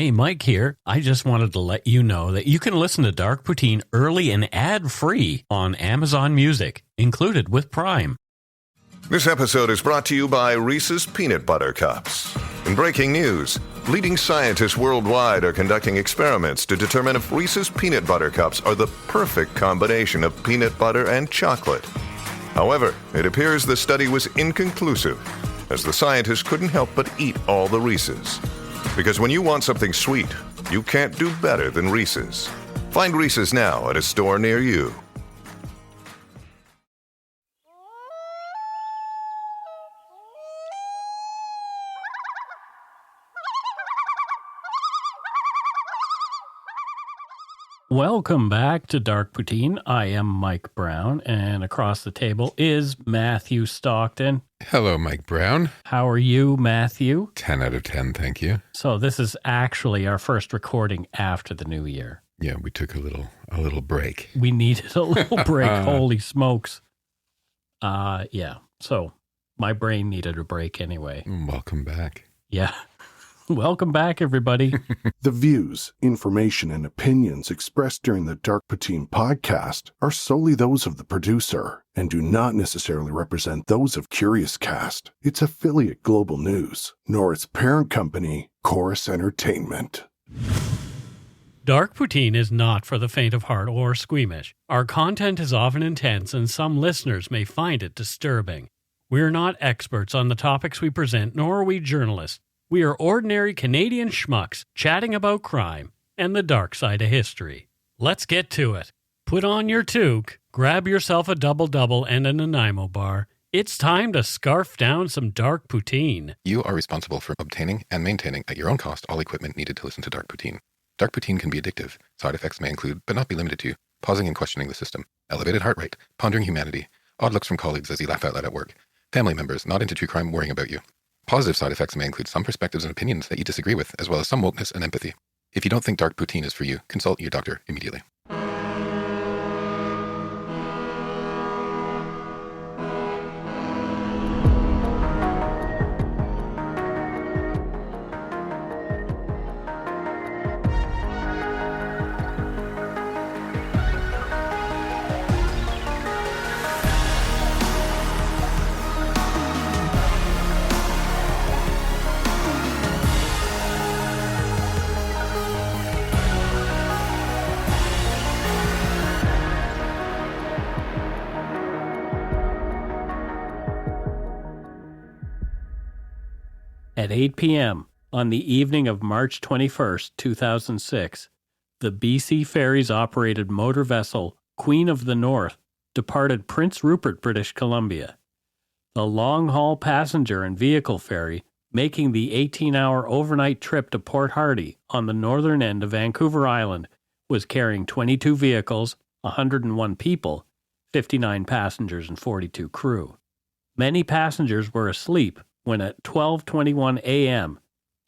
Hey, Mike here. I just wanted to let you know that you can listen to Dark Poutine early and ad-free on Amazon Music, included with Prime. This episode is brought to you by Reese's Peanut Butter Cups. In breaking news, leading scientists worldwide are conducting experiments to determine if Reese's Peanut Butter Cups are the perfect combination of peanut butter and chocolate. However, it appears the study was inconclusive, as the scientists couldn't help but eat all the Reese's. Because when you want something sweet, you can't do better than Reese's. Find Reese's now at a store near you. Welcome back to Dark Poutine. I am Mike Brown, and across the table is Matthew Stockton. Hello, Mike Brown. How are you, Matthew? 10 out of 10, thank you. So this is actually our first recording after the new year. Yeah, we took a little break. We needed a little break. Holy smokes. Yeah. So my brain needed a break anyway. Welcome back. Yeah. Welcome back, everybody. The views, information, and opinions expressed during the Dark Poutine podcast are solely those of the producer and do not necessarily represent those of Curious Cast, its affiliate Global News, nor its parent company, Chorus Entertainment. Dark Poutine is not for the faint of heart or squeamish. Our content is often intense, and some listeners may find it disturbing. We're not experts on the topics we present, nor are we journalists. We are ordinary Canadian schmucks chatting about crime and the dark side of history. Let's get to it. Put on your toque, grab yourself a double-double and a Nanaimo bar. It's time to scarf down some Dark Poutine. You are responsible for obtaining and maintaining at your own cost all equipment needed to listen to Dark Poutine. Dark Poutine can be addictive. Side effects may include, but not be limited to, pausing and questioning the system, elevated heart rate, pondering humanity, odd looks from colleagues as you laugh out loud at work, family members not into true crime worrying about you. Positive side effects may include some perspectives and opinions that you disagree with, as well as some wokeness and empathy. If you don't think Dark Poutine is for you, consult your doctor immediately. At 8 p.m. on the evening of March 21st, 2006, the BC Ferries-operated motor vessel Queen of the North departed Prince Rupert, British Columbia. The long-haul passenger and vehicle ferry, making the 18-hour overnight trip to Port Hardy on the northern end of Vancouver Island, was carrying 22 vehicles, 101 people, 59 passengers, and 42 crew. Many passengers were asleep when at 12:21 a.m.,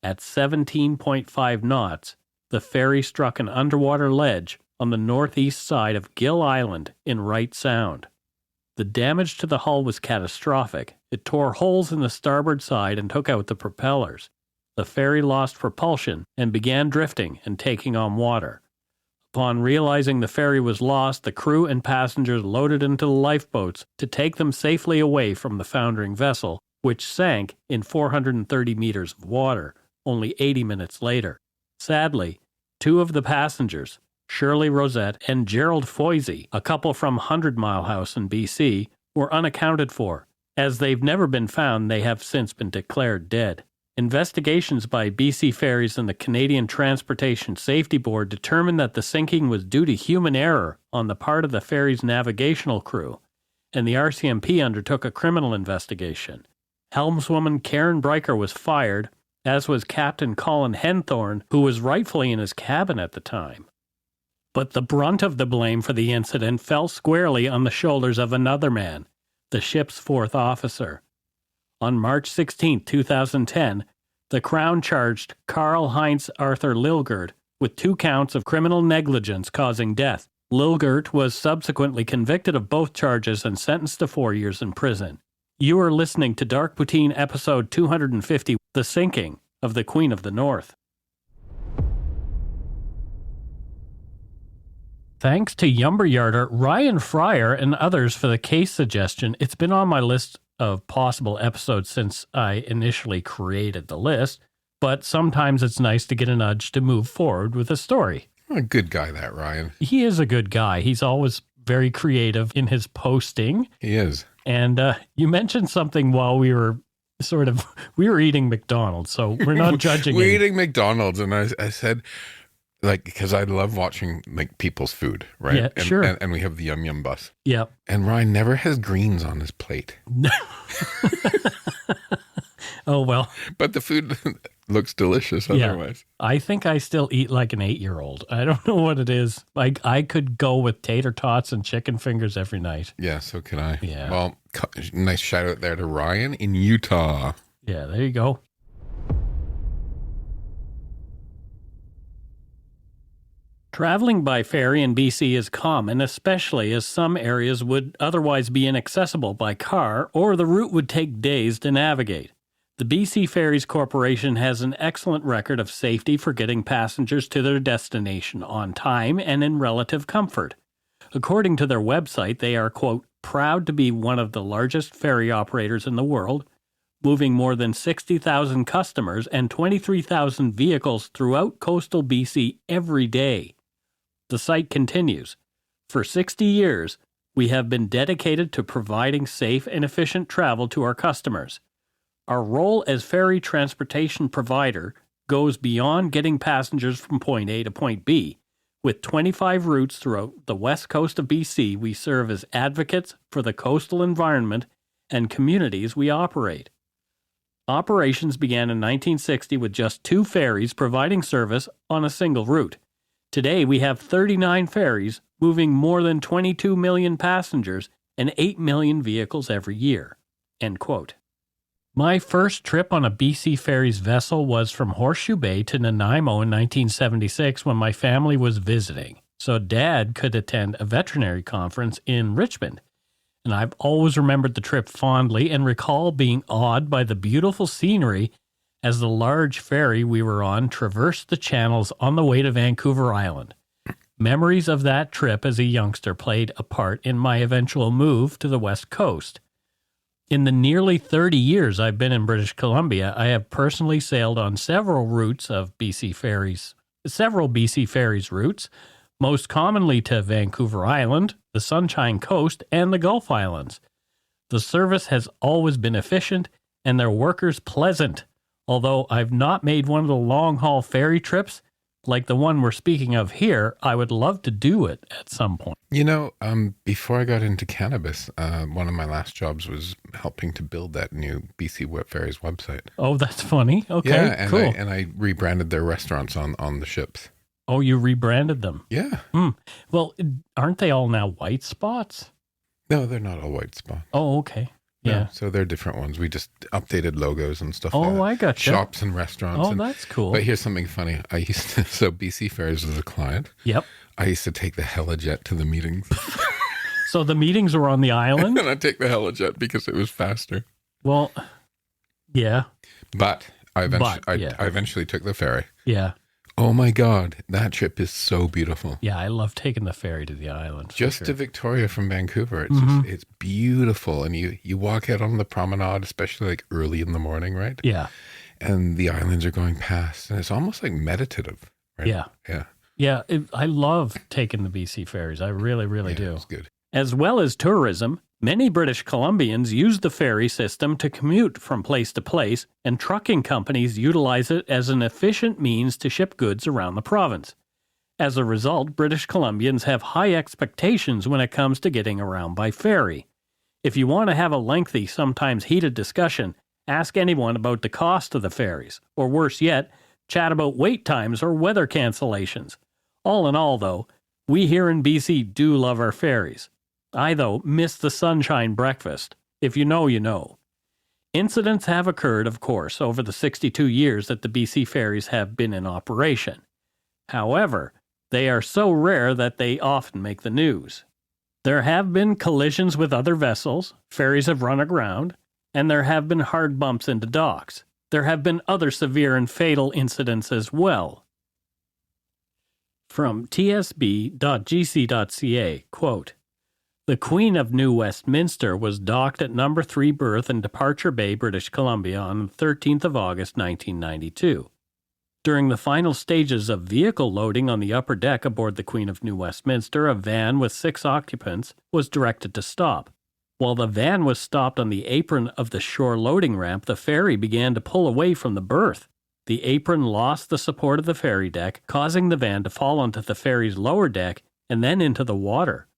at 17.5 knots, the ferry struck an underwater ledge on the northeast side of Gil Island in Wright Sound. The damage to the hull was catastrophic. It tore holes in the starboard side and took out the propellers. The ferry lost propulsion and began drifting and taking on water. Upon realizing the ferry was lost, the crew and passengers loaded into the lifeboats to take them safely away from the foundering vessel, which sank in 430 meters of water only 80 minutes later. Sadly, two of the passengers, Shirley, Rosette, and Gerald Foisy, a couple from 100 Mile House in BC, were unaccounted for. As they've never been found, they have since been declared dead. Investigations by BC Ferries and the Canadian Transportation Safety Board determined that the sinking was due to human error on the part of the ferry's navigational crew, and the RCMP undertook a criminal investigation. Helmswoman Karen Breicher was fired, as was Captain Colin Henthorne, who was rightfully in his cabin at the time. But the brunt of the blame for the incident fell squarely on the shoulders of another man, the ship's fourth officer. On March 16, 2010, the Crown charged Karl-Heinz Arthur Lilgert with 2 counts of criminal negligence causing death. Lilgert was subsequently convicted of both charges and sentenced to 4 years in prison. You are listening to Dark Poutine episode 250, The Sinking of the Queen of the North. Thanks to Yumberyarder, Ryan Fryer, and others for the case suggestion. It's been on my list of possible episodes since I initially created the list, but sometimes it's nice to get a nudge to move forward with a story. A good guy, that Ryan. He is a good guy. He's always very creative in his posting. He is. And you mentioned something while we were eating McDonald's, so we're not judging. We're eating McDonald's, and I said, like, because I love watching like people's food, right? Yeah, and, sure. And we have the Yum Yum bus. Yep. And Ryan never has greens on his plate. Oh, well. But the food looks delicious otherwise. Yeah. I think I still eat like an 8-year-old. I don't know what it is. Like, I could go with tater tots and chicken fingers every night. Yeah, so can I. Yeah. Well, nice shout out there to Ryan in Utah. Yeah, there you go. Traveling by ferry in BC is common, especially as some areas would otherwise be inaccessible by car, or the route would take days to navigate. The BC Ferries Corporation has an excellent record of safety for getting passengers to their destination on time and in relative comfort. According to their website, they are, quote, proud to be one of the largest ferry operators in the world, moving more than 60,000 customers and 23,000 vehicles throughout coastal BC every day. The site continues. For 60 years, we have been dedicated to providing safe and efficient travel to our customers. Our role as ferry transportation provider goes beyond getting passengers from point A to point B. With 25 routes throughout the west coast of BC, we serve as advocates for the coastal environment and communities we operate. Operations began in 1960 with just 2 ferries providing service on a single route. Today, we have 39 ferries moving more than 22 million passengers and 8 million vehicles every year. End quote. My first trip on a BC Ferries vessel was from Horseshoe Bay to Nanaimo in 1976 when my family was visiting, so Dad could attend a veterinary conference in Richmond. And I've always remembered the trip fondly and recall being awed by the beautiful scenery as the large ferry we were on traversed the channels on the way to Vancouver Island. Memories of that trip as a youngster played a part in my eventual move to the West Coast. In the nearly 30 years I've been in British Columbia, I have personally sailed on several BC Ferries routes, most commonly to Vancouver Island, the Sunshine Coast, and the Gulf Islands. The service has always been efficient and their workers pleasant, although I've not made one of the long-haul ferry trips like the one we're speaking of here. I would love to do it at some point. You know, before I got into cannabis, one of my last jobs was helping to build that new BC Wet Ferries website. Oh, that's funny. Okay, yeah, and cool. I rebranded their restaurants on the ships. Oh, you rebranded them? Yeah. Well, aren't they all now white spots? No, they're not all white spots. Oh, okay. Yeah. No, so they're different ones. We just updated logos and stuff like that. Oh, I gotcha. Shops and restaurants. Oh, that's cool. But here's something funny. So BC Ferries was a client. Yep. I used to take the Helijet to the meetings. So the meetings were on the island? And I'd take the Helijet because it was faster. Well, yeah. But I eventually took the ferry. Yeah. Oh my God, that trip is so beautiful. Yeah, I love taking the ferry to the island. Just to Victoria from Vancouver. It's it's beautiful. And you walk out on the promenade, especially like early in the morning, right? Yeah. And the islands are going past. And it's almost like meditative, right? Yeah. Yeah. Yeah, I love taking the BC ferries. I really, really do. It's good. As well as tourism, many British Columbians use the ferry system to commute from place to place, and trucking companies utilize it as an efficient means to ship goods around the province. As a result, British Columbians have high expectations when it comes to getting around by ferry. If you want to have a lengthy, sometimes heated discussion, ask anyone about the cost of the ferries, or worse yet, chat about wait times or weather cancellations. All in all, though, we here in BC do love our ferries. I, though, miss the sunshine breakfast. If you know, you know. Incidents have occurred, of course, over the 62 years that the BC ferries have been in operation. However, they are so rare that they often make the news. There have been collisions with other vessels, ferries have run aground, and there have been hard bumps into docks. There have been other severe and fatal incidents as well. From tsb.gc.ca, quote, "The Queen of New Westminster was docked at No. 3 berth in Departure Bay, British Columbia on the 13th of August, 1992. During the final stages of vehicle loading on the upper deck aboard the Queen of New Westminster, a van with 6 occupants was directed to stop. While the van was stopped on the apron of the shore loading ramp, the ferry began to pull away from the berth. The apron lost the support of the ferry deck, causing the van to fall onto the ferry's lower deck and then into the water.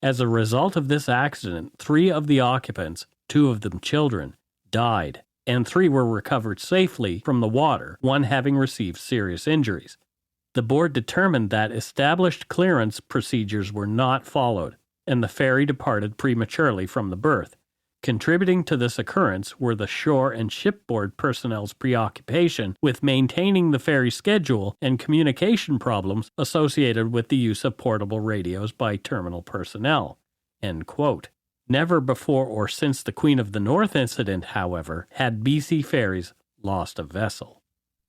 As a result of this accident, 3 of the occupants, 2 of them children, died, and 3 were recovered safely from the water, 1 having received serious injuries. The board determined that established clearance procedures were not followed, and the ferry departed prematurely from the berth. Contributing to this occurrence were the shore and shipboard personnel's preoccupation with maintaining the ferry schedule and communication problems associated with the use of portable radios by terminal personnel." End quote. Never before or since the Queen of the North incident, however, had BC Ferries lost a vessel.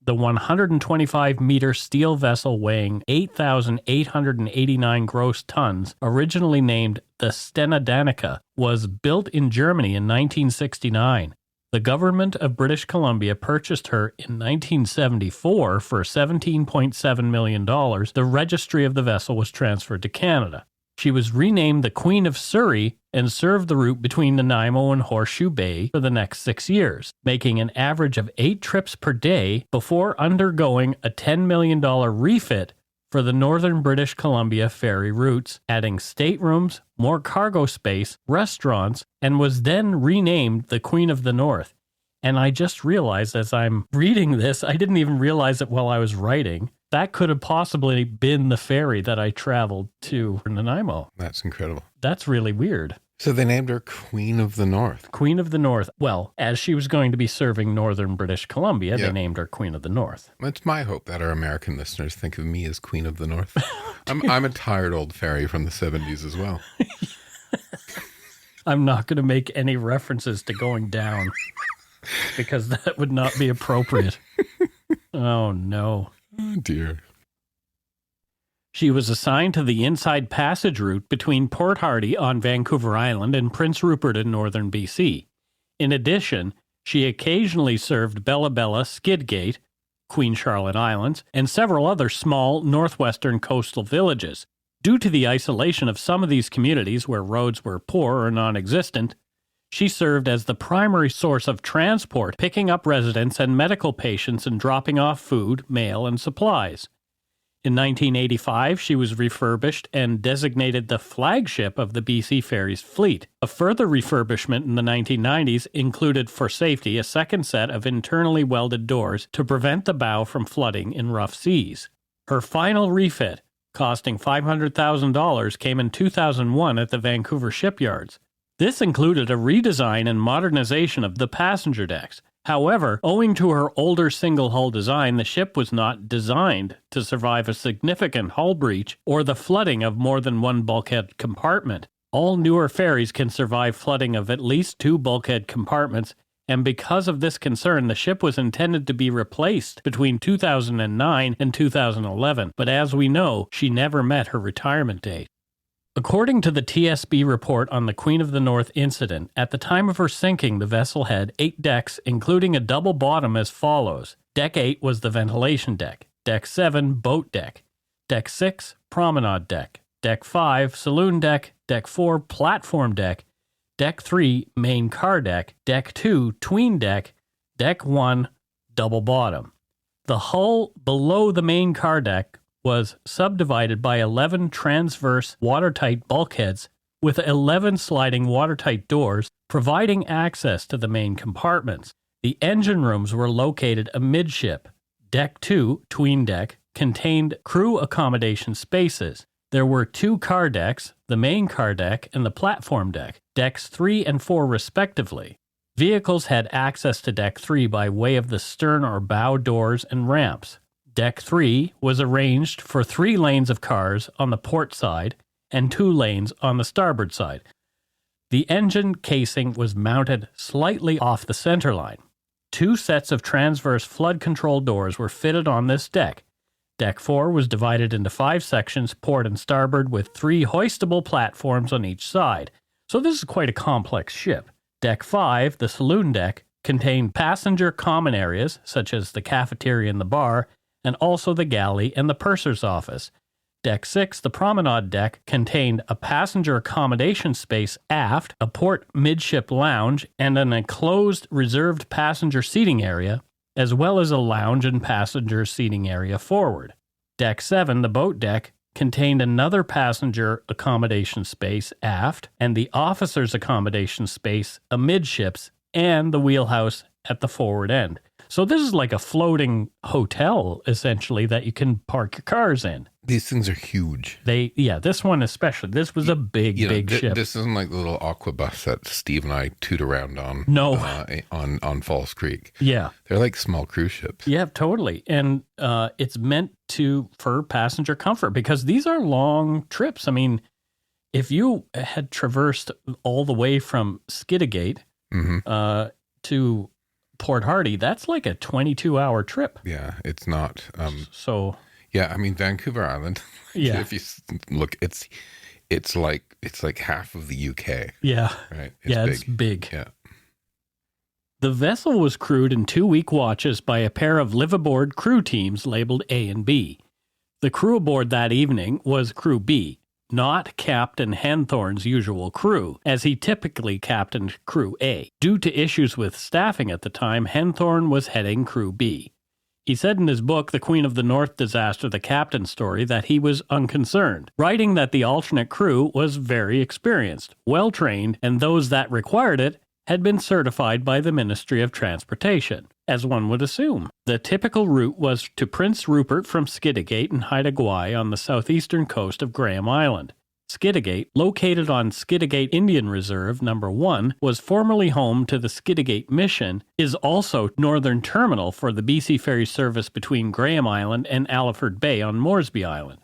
The 125-meter steel vessel weighing 8,889 gross tons, originally named the Stena Danica, was built in Germany in 1969. The government of British Columbia purchased her in 1974 for $17.7 million. The registry of the vessel was transferred to Canada. She was renamed the Queen of Surrey and served the route between Nanaimo and Horseshoe Bay for the next 6 years, making an average of 8 trips per day before undergoing a $10 million refit for the northern British Columbia ferry routes, adding staterooms, more cargo space, restaurants, and was then renamed the Queen of the North. And I just realized as I'm reading this, I didn't even realize it while I was writing, that could have possibly been the ferry that I traveled to Nanaimo. That's incredible. That's really weird. So they named her Queen of the North. Queen of the North. Well, as she was going to be serving northern British Columbia, They named her Queen of the North. It's my hope that our American listeners think of me as Queen of the North. I'm a tired old ferry from the 70s as well. I'm not going to make any references to going down because that would not be appropriate. Oh, no. Oh, dear. She was assigned to the inside passage route between Port Hardy on Vancouver Island and Prince Rupert in northern BC. In addition, she occasionally served Bella Bella, Skidgate, Queen Charlotte Islands, and several other small northwestern coastal villages. Due to the isolation of some of these communities where roads were poor or non-existent, she served as the primary source of transport, picking up residents and medical patients and dropping off food, mail, and supplies. In 1985, she was refurbished and designated the flagship of the BC Ferries fleet. A further refurbishment in the 1990s included, for safety, a second set of internally welded doors to prevent the bow from flooding in rough seas. Her final refit, costing $500,000, came in 2001 at the Vancouver shipyards. This included a redesign and modernization of the passenger decks. However, owing to her older single-hull design, the ship was not designed to survive a significant hull breach or the flooding of more than one bulkhead compartment. All newer ferries can survive flooding of at least 2 bulkhead compartments, and because of this concern, the ship was intended to be replaced between 2009 and 2011, but as we know, she never met her retirement date. According to the TSB report on the Queen of the North incident, at the time of her sinking, the vessel had 8 decks, including a double bottom as follows. Deck 8 was the ventilation deck. Deck 7, boat deck. Deck 6, promenade deck. Deck 5, saloon deck. Deck 4, platform deck. Deck 3, main car deck. Deck 2, tween deck. Deck 1, double bottom. The hull below the main car deck was subdivided by 11 transverse watertight bulkheads with 11 sliding watertight doors providing access to the main compartments. The engine rooms were located amidship. Deck 2, tween deck, contained crew accommodation spaces. There were 2 car decks, the main car deck and the platform deck, decks 3 and 4 respectively. Vehicles had access to Deck 3 by way of the stern or bow doors and ramps. Deck 3 was arranged for 3 lanes of cars on the port side and 2 lanes on the starboard side. The engine casing was mounted slightly off the center line. 2 sets of transverse flood control doors were fitted on this deck. Deck 4 was divided into 5 sections, port and starboard, with 3 hoistable platforms on each side. So this is quite a complex ship. Deck 5, the saloon deck, contained passenger common areas, such as the cafeteria and the bar, and also the galley and the purser's office. Deck 6, the promenade deck, contained a passenger accommodation space aft, a port midship lounge, and an enclosed reserved passenger seating area, as well as a lounge and passenger seating area forward. Deck 7, the boat deck, contained another passenger accommodation space aft, and the officer's accommodation space amidships, and the wheelhouse at the forward end. So this is like a floating hotel, essentially, that you can park your cars in. These things are huge. This one especially. This was a big ship. This isn't like the little aqua bus that Steve and I toot around on. No. On Falls Creek. Yeah. They're like small cruise ships. Yeah, totally. And it's meant for passenger comfort because these are long trips. I mean, if you had traversed all the way from Skidegate to Port Hardy, that's like a 22-hour trip. Yeah, it's not. Yeah, I mean, Vancouver Island. Yeah. If you look, it's like half of the UK. Yeah. Right. It's big. Yeah. The vessel was crewed in 2-week watches by a pair of live-aboard crew teams labeled A and B. The crew aboard that evening was Crew B, not Captain Henthorne's usual crew, as he typically captained Crew A. Due to issues with staffing at the time, Henthorne was heading Crew B. He said in his book, The Queen of the North Disaster, the Captain's Story, that he was unconcerned, writing that the alternate crew was very experienced, well-trained, and those that required it had been certified by the Ministry of Transportation, as one would assume. The typical route was to Prince Rupert from Skidegate and Haida Gwaii on the southeastern coast of Graham Island. Skidegate, located on Skidegate Indian Reserve No. 1, was formerly home to the Skidegate Mission, is also northern terminal for the BC Ferry service between Graham Island and Alaford Bay on Moresby Island.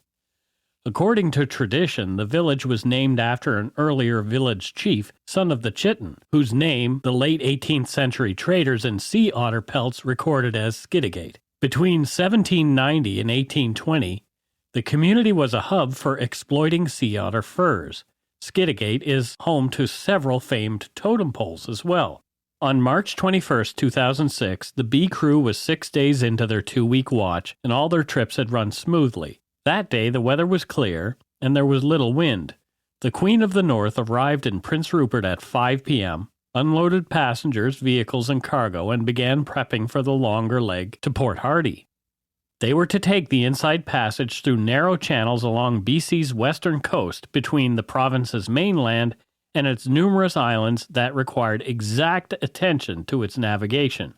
According to tradition, the village was named after an earlier village chief, son of the Chiton, whose name the late 18th century traders in sea otter pelts recorded as Skidegate. Between 1790 and 1820, the community was a hub for exploiting sea otter furs. Skidegate is home to several famed totem poles as well. On March 21, 2006, the B crew was 6 days into their 2-week watch, and all their trips had run smoothly. That day, the weather was clear, and there was little wind. The Queen of the North arrived in Prince Rupert at 5 p.m., unloaded passengers, vehicles, and cargo, and began prepping for the longer leg to Port Hardy. They were to take the inside passage through narrow channels along BC's western coast between the province's mainland and its numerous islands that required exact attention to its navigation.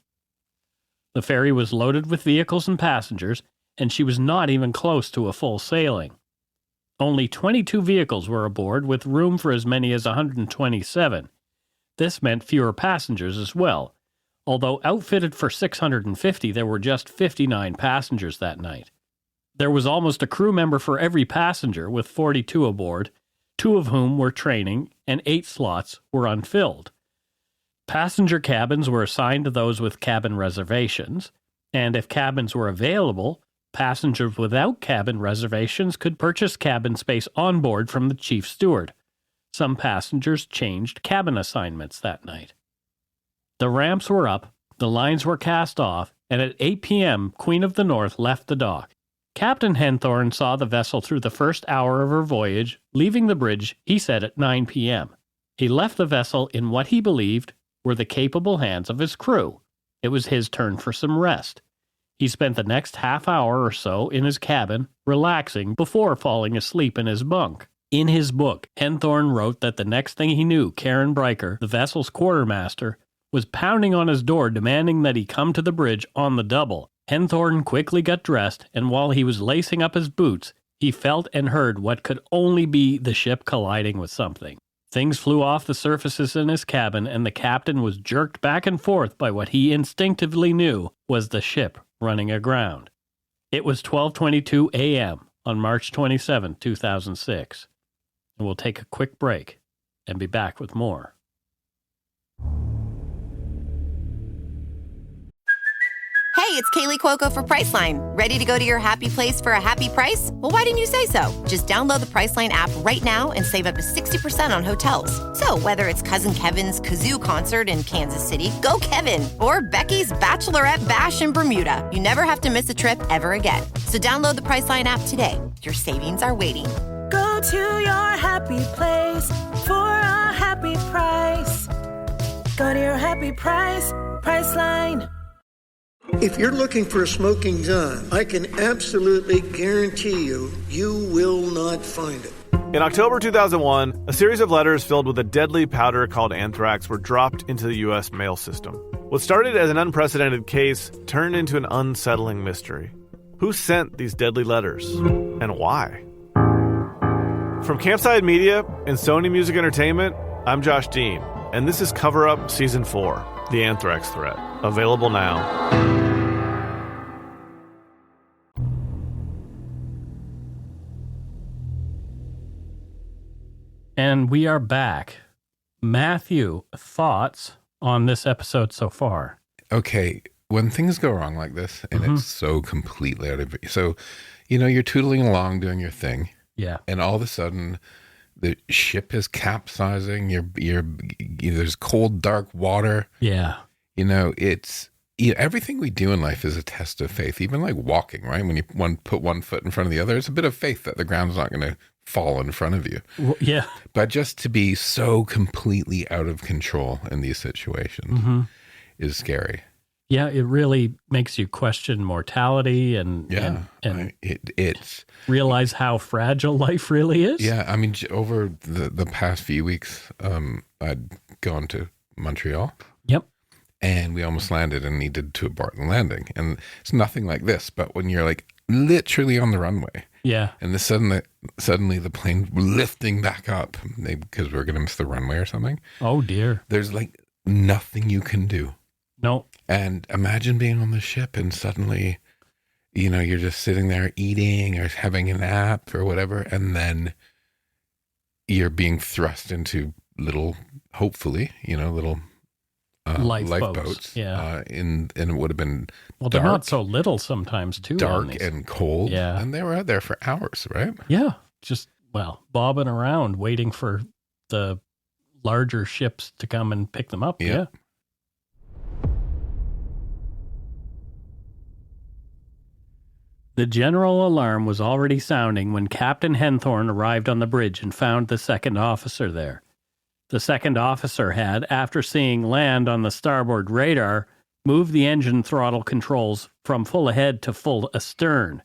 The ferry was loaded with vehicles and passengers, and she was not even close to a full sailing. Only 22 vehicles were aboard, with room for as many as 127. This meant fewer passengers as well. Although outfitted for 650, there were just 59 passengers that night. There was almost a crew member for every passenger, with 42 aboard, 2 of whom were training, and 8 slots were unfilled. Passenger cabins were assigned to those with cabin reservations, and if cabins were available, passengers without cabin reservations could purchase cabin space on board from the chief steward. Some passengers changed cabin assignments that night. The ramps were up, the lines were cast off, and at 8 p.m., Queen of the North left the dock. Captain Henthorne saw the vessel through the first hour of her voyage, leaving the bridge, he said, at 9 p.m. He left the vessel in what he believed were the capable hands of his crew. It was his turn for some rest. He spent the next half hour or so in his cabin, relaxing, before falling asleep in his bunk. In his book, Henthorne wrote that the next thing he knew, Karen Bryker, the vessel's quartermaster, was pounding on his door demanding that he come to the bridge on the double. Henthorne quickly got dressed, and while he was lacing up his boots, he felt and heard what could only be the ship colliding with something. Things flew off the surfaces in his cabin, and the captain was jerked back and forth by what he instinctively knew was the ship running aground. It was 12:22 a.m. on March 27, 2006. And we'll take a quick break and be back with more. Hey, it's Kaylee Cuoco for Priceline. Ready to go to your happy place for a happy price? Well, why didn't you say so? Just download the Priceline app right now and save up to 60% on hotels. So whether it's Cousin Kevin's Kazoo Concert in Kansas City, go Kevin, or Becky's Bachelorette Bash in Bermuda, you never have to miss a trip ever again. So download the Priceline app today. Your savings are waiting. Go to your happy place for a happy price. Go to your happy price, Priceline. If you're looking for a smoking gun, I can absolutely guarantee you, you will not find it. In October 2001, a series of letters filled with a deadly powder called anthrax were dropped into the U.S. mail system. What started as an unprecedented case turned into an unsettling mystery. Who sent these deadly letters, and why? From Campside Media and Sony Music Entertainment, I'm Josh Dean, and this is Cover Up Season 4, The Anthrax Threat, available now. And we are back. Matthew, thoughts on this episode so far? Okay, when things go wrong like this, and it's so completely out of... So, you're tootling along doing your thing. Yeah. And all of a sudden, the ship is capsizing. There's cold, dark water. Yeah. It's... everything we do in life is a test of faith. Even like walking, right? When you put one foot in front of the other, it's a bit of faith that the ground's not going to fall in front of you. Well, yeah. But just to be so completely out of control in these situations is scary. Yeah, it really makes you question mortality and it's realize how fragile life really is. Yeah, I mean, over the past few weeks, I'd gone to Montreal. Yep. And we almost landed and needed to abort the landing. And it's nothing like this, but when you're like literally on the runway. Yeah. And suddenly the plane lifting back up because we're going to miss the runway or something. Oh, dear. There's like nothing you can do. No. And imagine being on the ship and suddenly, you're just sitting there eating or having a nap or whatever. And then you're being thrust into little, hopefully, little lifeboats. Yeah. And it would have been well, dark, they're not so little sometimes too. Dark and cold. Yeah. And they were out there for hours, right? Yeah. Just, bobbing around waiting for the larger ships to come and pick them up. Yeah. The general alarm was already sounding when Captain Henthorne arrived on the bridge and found the second officer there. The second officer had, after seeing land on the starboard radar, moved the engine throttle controls from full ahead to full astern.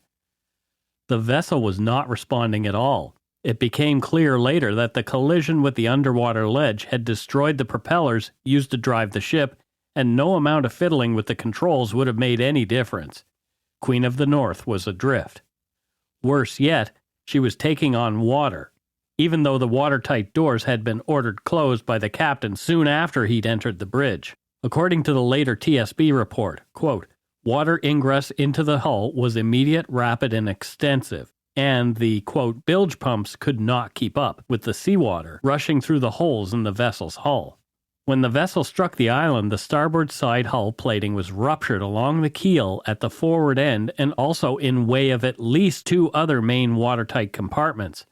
The vessel was not responding at all. It became clear later that the collision with the underwater ledge had destroyed the propellers used to drive the ship, and no amount of fiddling with the controls would have made any difference. Queen of the North was adrift. Worse yet, she was taking on water, even though the watertight doors had been ordered closed by the captain soon after he'd entered the bridge. According to the later TSB report, quote, water ingress into the hull was immediate, rapid, and extensive, and the, quote, bilge pumps could not keep up with the seawater rushing through the holes in the vessel's hull. When the vessel struck the island, the starboard side hull plating was ruptured along the keel at the forward end and also in way of at least two other main watertight compartments,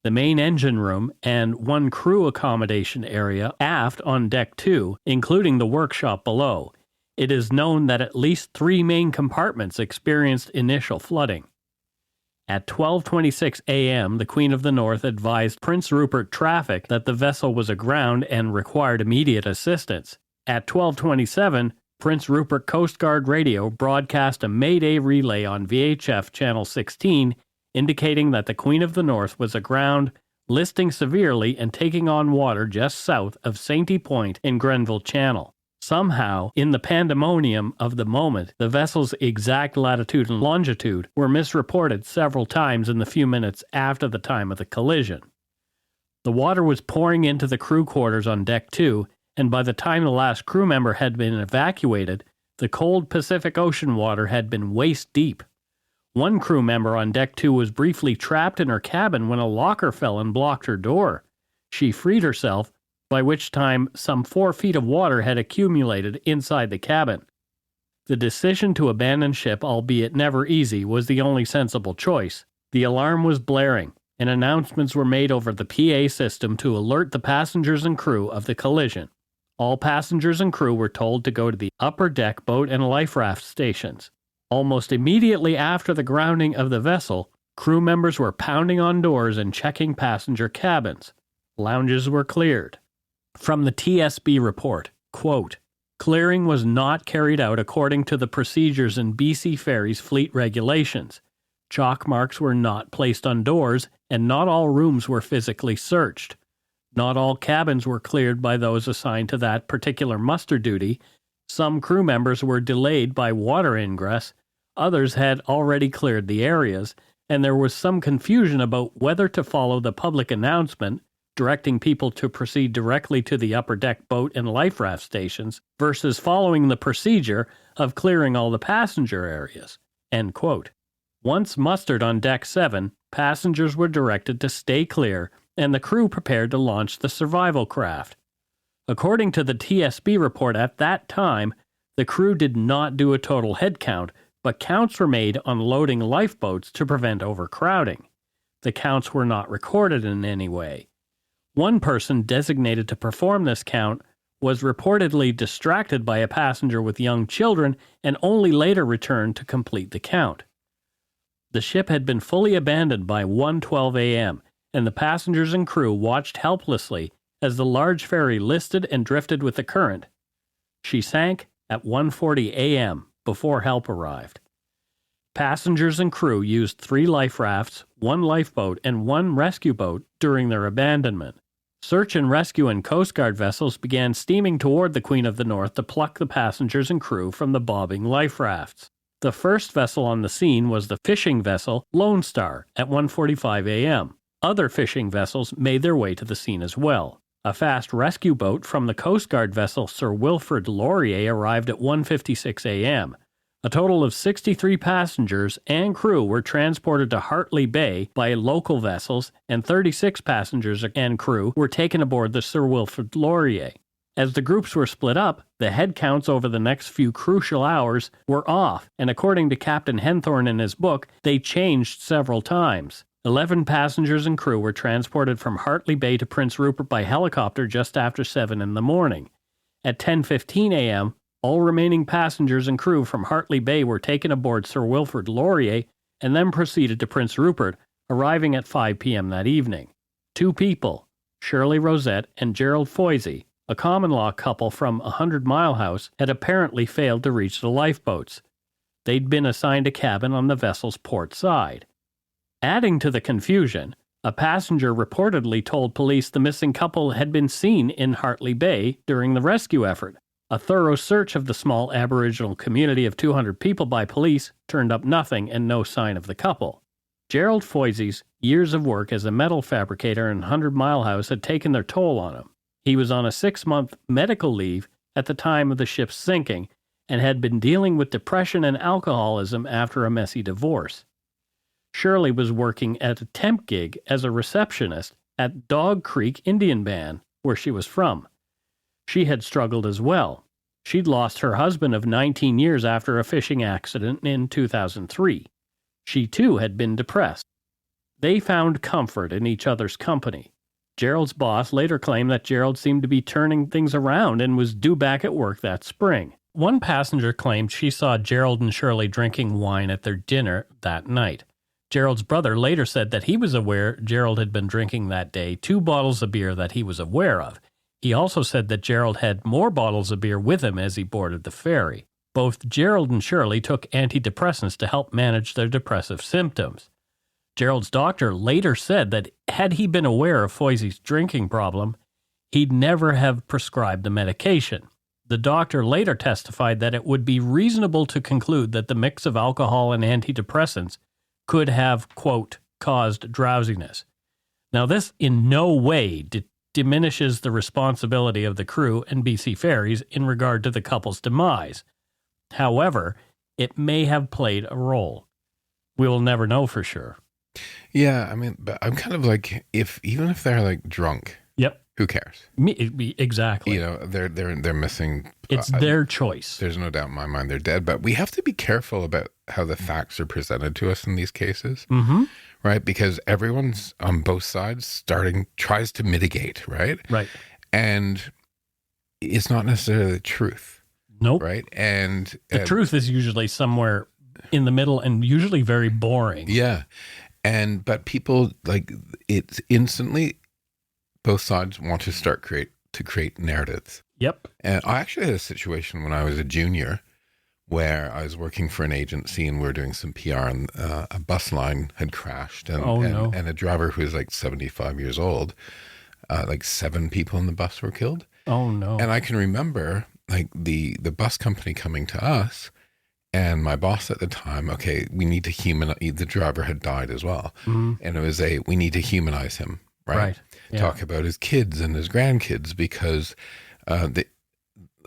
the main engine room and one crew accommodation area aft on deck 2, including the workshop below. It is known that at least 3 main compartments experienced initial flooding. At 12:26 a.m., the Queen of the North advised Prince Rupert traffic that the vessel was aground and required immediate assistance. At 12:27, Prince Rupert Coast Guard Radio broadcast a Mayday relay on VHF Channel 16, indicating that the Queen of the North was aground, listing severely and taking on water just south of Sainty Point in Grenville Channel. Somehow, in the pandemonium of the moment, the vessel's exact latitude and longitude were misreported several times in the few minutes after the time of the collision. The water was pouring into the crew quarters on deck 2, and by the time the last crew member had been evacuated, the cold Pacific Ocean water had been waist deep. One crew member on deck 2 was briefly trapped in her cabin when a locker fell and blocked her door. She freed herself, by which time some 4 feet of water had accumulated inside the cabin. The decision to abandon ship, albeit never easy, was the only sensible choice. The alarm was blaring, and announcements were made over the PA system to alert the passengers and crew of the collision. All passengers and crew were told to go to the upper deck boat and life raft stations. Almost immediately after the grounding of the vessel, crew members were pounding on doors and checking passenger cabins. Lounges were cleared. From the TSB report, quote, "Clearing was not carried out according to the procedures in BC Ferries fleet regulations. Chalk marks were not placed on doors, and not all rooms were physically searched. Not all cabins were cleared by those assigned to that particular muster duty. Some crew members were delayed by water ingress, others had already cleared the areas, and there was some confusion about whether to follow the public announcement directing people to proceed directly to the upper deck boat and life raft stations versus following the procedure of clearing all the passenger areas." End quote. Once mustered on Deck 7, passengers were directed to stay clear and the crew prepared to launch the survival craft. According to the TSB report at that time, the crew did not do a total head count, but counts were made on loading lifeboats to prevent overcrowding. The counts were not recorded in any way. One person designated to perform this count was reportedly distracted by a passenger with young children and only later returned to complete the count. The ship had been fully abandoned by 1:12 a.m., and the passengers and crew watched helplessly as the large ferry listed and drifted with the current. She sank at 1:40 a.m. before help arrived. Passengers and crew used 3 life rafts, 1 lifeboat, and 1 rescue boat during their abandonment. Search and rescue and Coast Guard vessels began steaming toward the Queen of the North to pluck the passengers and crew from the bobbing life rafts. The first vessel on the scene was the fishing vessel Lone Star at 1:45 a.m. Other fishing vessels made their way to the scene as well. A fast rescue boat from the Coast Guard vessel Sir Wilfrid Laurier arrived at 1:56 a.m. A total of 63 passengers and crew were transported to Hartley Bay by local vessels, and 36 passengers and crew were taken aboard the Sir Wilfrid Laurier. As the groups were split up, the head counts over the next few crucial hours were off, and according to Captain Henthorne in his book, they changed several times. 11 passengers and crew were transported from Hartley Bay to Prince Rupert by helicopter just after 7 in the morning. At 10:15 a.m., all remaining passengers and crew from Hartley Bay were taken aboard Sir Wilfrid Laurier and then proceeded to Prince Rupert, arriving at 5 p.m. that evening. 2 people, Shirley Rosette and Gerald Foisy, a common-law couple from 100 Mile House, had apparently failed to reach the lifeboats. They'd been assigned a cabin on the vessel's port side. Adding to the confusion, a passenger reportedly told police the missing couple had been seen in Hartley Bay during the rescue effort. A thorough search of the small Aboriginal community of 200 people by police turned up nothing and no sign of the couple. Gerald Foisy's years of work as a metal fabricator in 100 Mile House had taken their toll on him. He was on a 6-month medical leave at the time of the ship's sinking and had been dealing with depression and alcoholism after a messy divorce. Shirley was working at a temp gig as a receptionist at Dog Creek Indian Band, where she was from. She had struggled as well. She'd lost her husband of 19 years after a fishing accident in 2003. She too had been depressed. They found comfort in each other's company. Gerald's boss later claimed that Gerald seemed to be turning things around and was due back at work that spring. One passenger claimed she saw Gerald and Shirley drinking wine at their dinner that night. Gerald's brother later said that he was aware Gerald had been drinking that day 2 bottles of beer that he was aware of. He also said that Gerald had more bottles of beer with him as he boarded the ferry. Both Gerald and Shirley took antidepressants to help manage their depressive symptoms. Gerald's doctor later said that had he been aware of Foisy's drinking problem, he'd never have prescribed the medication. The doctor later testified that it would be reasonable to conclude that the mix of alcohol and antidepressants could have, quote, caused drowsiness. Now, this in no way diminishes the responsibility of the crew and BC Ferries in regard to the couple's demise. However, it may have played a role. We will never know for sure. Yeah, I mean, but I'm kind of like, even if they're like drunk, yep, who cares? Exactly. You know, they're missing. It's their choice. There's no doubt in my mind they're dead, but we have to be careful about how the facts are presented to us in these cases, right? Because everyone's on both sides tries to mitigate, right? Right. And it's not necessarily the truth. Nope. Right. And the truth is usually somewhere in the middle and usually very boring. Yeah. But people it's instantly, both sides want to start create narratives. Yep. And I actually had a situation when I was a junior where I was working for an agency and we were doing some PR and a bus line had crashed and a driver who was like 75 years old, 7 people in the bus were killed. Oh no. And I can remember like the bus company coming to us and my boss at the time, okay, we need to the driver had died as well. And it was we need to humanize him, right? Yeah. Talk about his kids and his grandkids because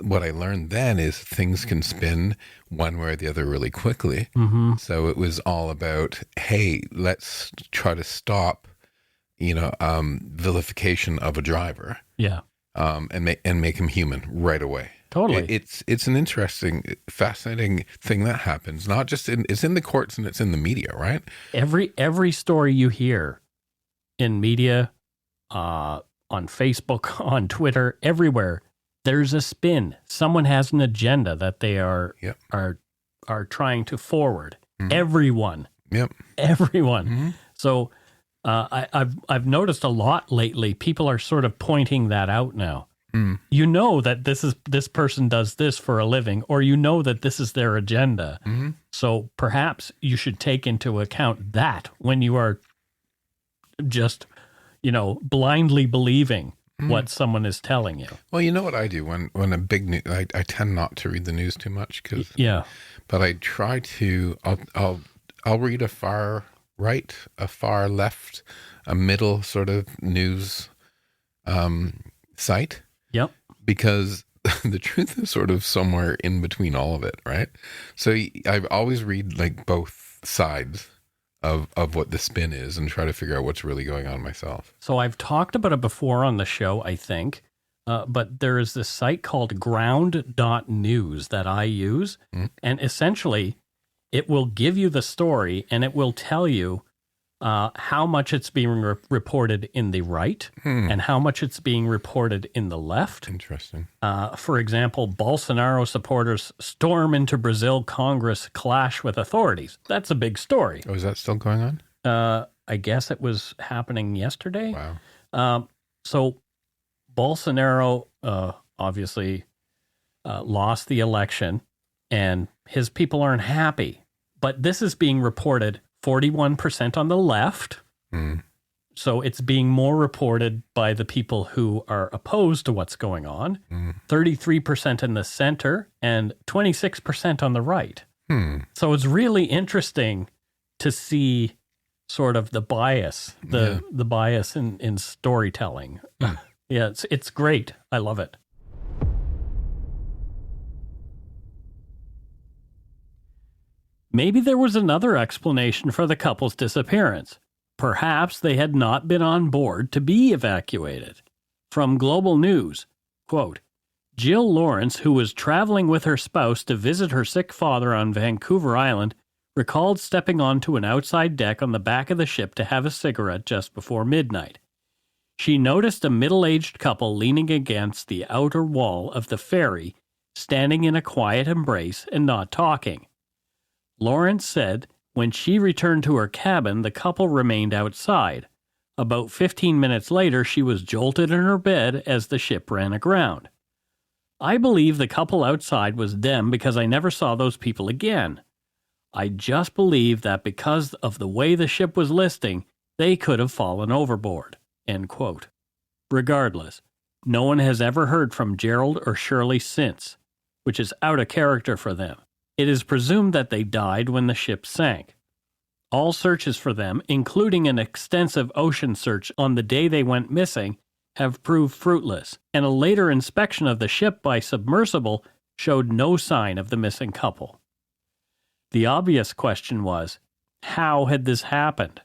what I learned then is things can spin one way or the other really quickly. So it was all about, hey, let's try to stop, vilification of a driver. Yeah. And make him human right away. Totally. It's an interesting, fascinating thing that happens. Not just it's in the courts and it's in the media, right? Every story you hear in media, on Facebook, on Twitter, everywhere, there's a spin. Someone has an agenda that they are trying to forward. Everyone. Yep. Everyone. So I've noticed a lot lately. People are sort of pointing that out now. You know that this person does this for a living, or you know that this is their agenda. So perhaps you should take into account that when you are just, blindly believing what someone is telling you. Well, you know what I do when a big news, I tend not to read the news too much but I try to, I'll read a far right, a far left, a middle sort of news site. Yep. Because the truth is sort of somewhere in between all of it, right? So I always read like both sides of what the spin is and try to figure out what's really going on myself. So I've talked about it before on the show, I think, but there is this site called ground.news that I use, and essentially it will give you the story and it will tell you how much it's being reported in the right and how much it's being reported in the left. Interesting. For example, Bolsonaro supporters storm into Brazil Congress, clash with authorities. That's a big story. Oh, is that still going on? I guess it was happening yesterday. Wow. So Bolsonaro obviously lost the election and his people aren't happy. But this is being reported 41% on the left. So it's being more reported by the people who are opposed to what's going on. 33% in the center and 26% on the right. So it's really interesting to see sort of the bias, the bias in storytelling. Yeah, it's great. I love it. Maybe there was another explanation for the couple's disappearance. Perhaps they had not been on board to be evacuated. From Global News, quote, Gil Lawrence, who was traveling with her spouse to visit her sick father on Vancouver Island, recalled stepping onto an outside deck on the back of the ship to have a cigarette just before midnight. She noticed a middle-aged couple leaning against the outer wall of the ferry, standing in a quiet embrace and not talking. Lawrence said when she returned to her cabin, the couple remained outside. About 15 minutes later, she was jolted in her bed as the ship ran aground. I believe the couple outside was them because I never saw those people again. I just believe that because of the way the ship was listing, they could have fallen overboard. End quote. Regardless, no one has ever heard from Gerald or Shirley since, which is out of character for them. It is presumed that they died when the ship sank. All searches for them, including an extensive ocean search on the day they went missing, have proved fruitless, and a later inspection of the ship by submersible showed no sign of the missing couple. The obvious question was, how had this happened?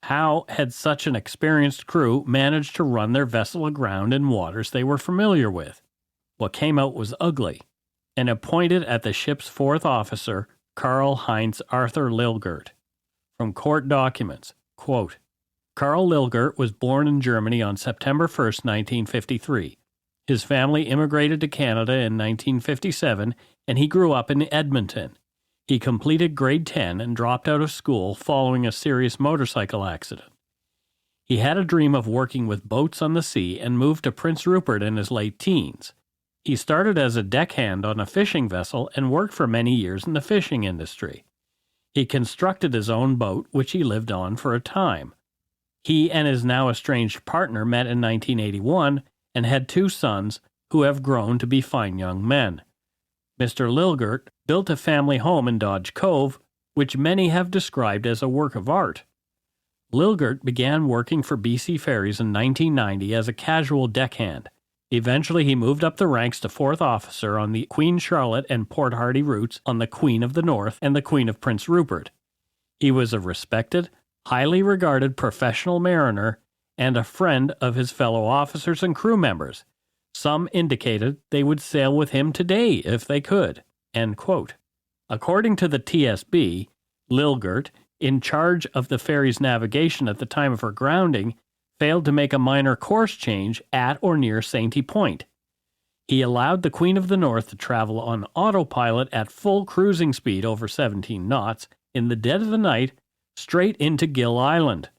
How had such an experienced crew managed to run their vessel aground in waters they were familiar with? What came out was ugly, and appointed at the ship's fourth officer, Karl Heinz Arthur Lilgert. From court documents, quote, Karl Lilgert was born in Germany on September 1st, 1953. His family immigrated to Canada in 1957, and he grew up in Edmonton. He completed grade 10 and dropped out of school following a serious motorcycle accident. He had a dream of working with boats on the sea and moved to Prince Rupert in his late teens. He started as a deckhand on a fishing vessel and worked for many years in the fishing industry. He constructed his own boat, which he lived on for a time. He and his now estranged partner met in 1981 and had 2 sons who have grown to be fine young men. Mr. Lilgert built a family home in Dodge Cove, which many have described as a work of art. Lilgert began working for BC Ferries in 1990 as a casual deckhand. Eventually, he moved up the ranks to 4th officer on the Queen Charlotte and Port Hardy routes on the Queen of the North and the Queen of Prince Rupert. He was a respected, highly regarded professional mariner and a friend of his fellow officers and crew members. Some indicated they would sail with him today if they could. End quote. According to the TSB, Lilgert, in charge of the ferry's navigation at the time of her grounding, failed to make a minor course change at or near Sainty Point. He allowed the Queen of the North to travel on autopilot at full cruising speed over 17 knots in the dead of the night straight into Gil Island.